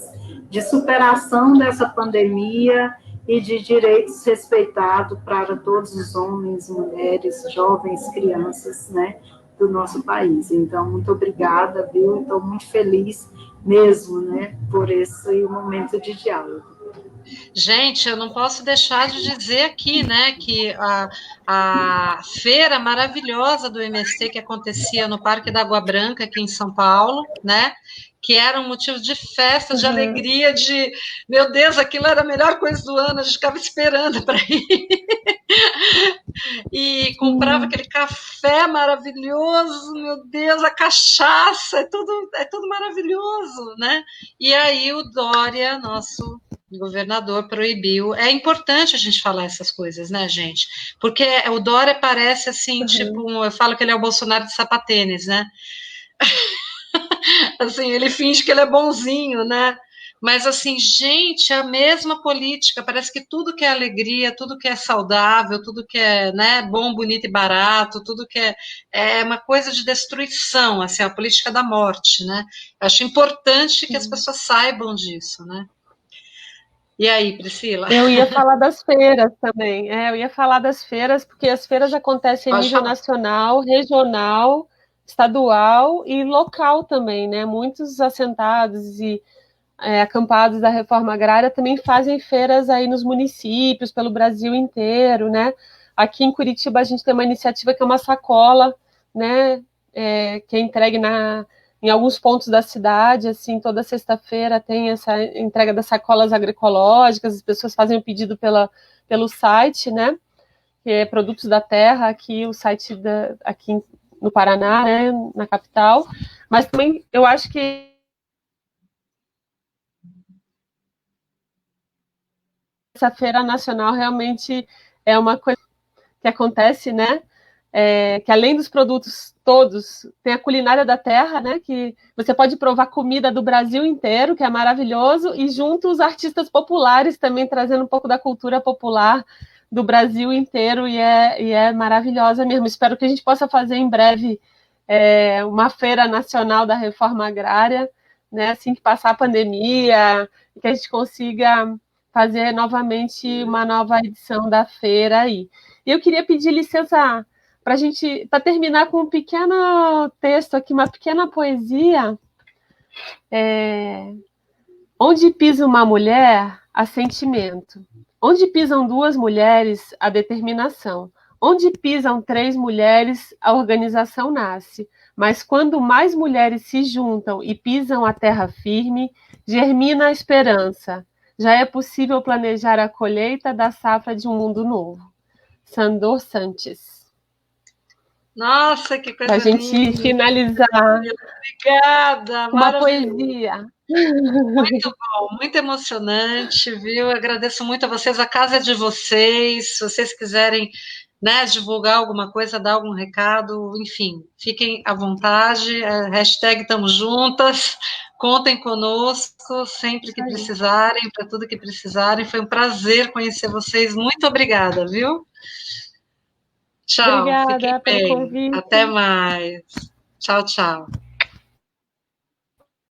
de superação dessa pandemia e de direitos respeitados para todos os homens, mulheres, jovens, crianças, né, do nosso país. Então, muito obrigada, viu? Estou muito feliz mesmo, né, por esse momento de diálogo. Gente, eu não posso deixar de dizer aqui, né, que a feira maravilhosa do MST que acontecia no Parque da Água Branca, aqui em São Paulo, né, que era um motivo de festa, de alegria, de, meu Deus, aquilo era a melhor coisa do ano, a gente ficava esperando para ir. E comprava aquele café maravilhoso, meu Deus, a cachaça, é tudo maravilhoso, né? E aí o Dória, nosso governador, proibiu. É importante a gente falar essas coisas, né, gente? Porque o Dória parece assim, tipo, eu falo que ele é o Bolsonaro de sapatênis, né? Assim, ele finge que ele é bonzinho, né? Mas assim, gente, a mesma política, parece que tudo que é alegria, tudo que é saudável, tudo que é, né, bom, bonito e barato, tudo que é uma coisa de destruição, assim, a política da morte, né? Eu acho importante que as pessoas saibam disso, né? E aí, Priscila? Eu ia falar das feiras também. Eu ia falar das feiras, porque as feiras acontecem em nível nacional, regional, estadual e local também, né? Muitos assentados e acampados da reforma agrária também fazem feiras aí nos municípios, pelo Brasil inteiro, né? Aqui em Curitiba a gente tem uma iniciativa que é uma sacola, né? Que é entregue em alguns pontos da cidade, assim, toda sexta-feira tem essa entrega das sacolas agroecológicas, as pessoas fazem o pedido pelo site, né? Que é Produtos da Terra, aqui o site aqui no Paraná, né? Na capital. Mas também eu acho que essa feira nacional realmente é uma coisa que acontece, né? Que além dos produtos todos, tem a culinária da terra, né? Que você pode provar comida do Brasil inteiro, que é maravilhoso, e junto os artistas populares também trazendo um pouco da cultura popular do Brasil inteiro, e é maravilhosa mesmo. Espero que a gente possa fazer em breve uma feira nacional da reforma agrária, né? Assim que passar a pandemia, e que a gente consiga fazer novamente uma nova edição da feira aí. E eu queria pedir licença para terminar com um pequeno texto aqui, uma pequena poesia. Onde pisa uma mulher, há sentimento. Onde pisam duas mulheres, há determinação. Onde pisam três mulheres, a organização nasce. Mas quando mais mulheres se juntam e pisam a terra firme, germina a esperança. Já é possível planejar a colheita da safra de um mundo novo. Sandor Sanches. Nossa, que coisa linda! Para a gente finalizar. Obrigada, uma poesia. Muito bom, muito emocionante, viu? Eu agradeço muito a vocês, a casa é de vocês, se vocês quiserem, né, divulgar alguma coisa, dar algum recado, enfim, fiquem à vontade, hashtag Tamo Juntas, contem conosco sempre que precisarem, para tudo que precisarem, foi um prazer conhecer vocês, muito obrigada, viu? Tchau, obrigada fiquem pelo bem, convite. até mais, tchau, tchau.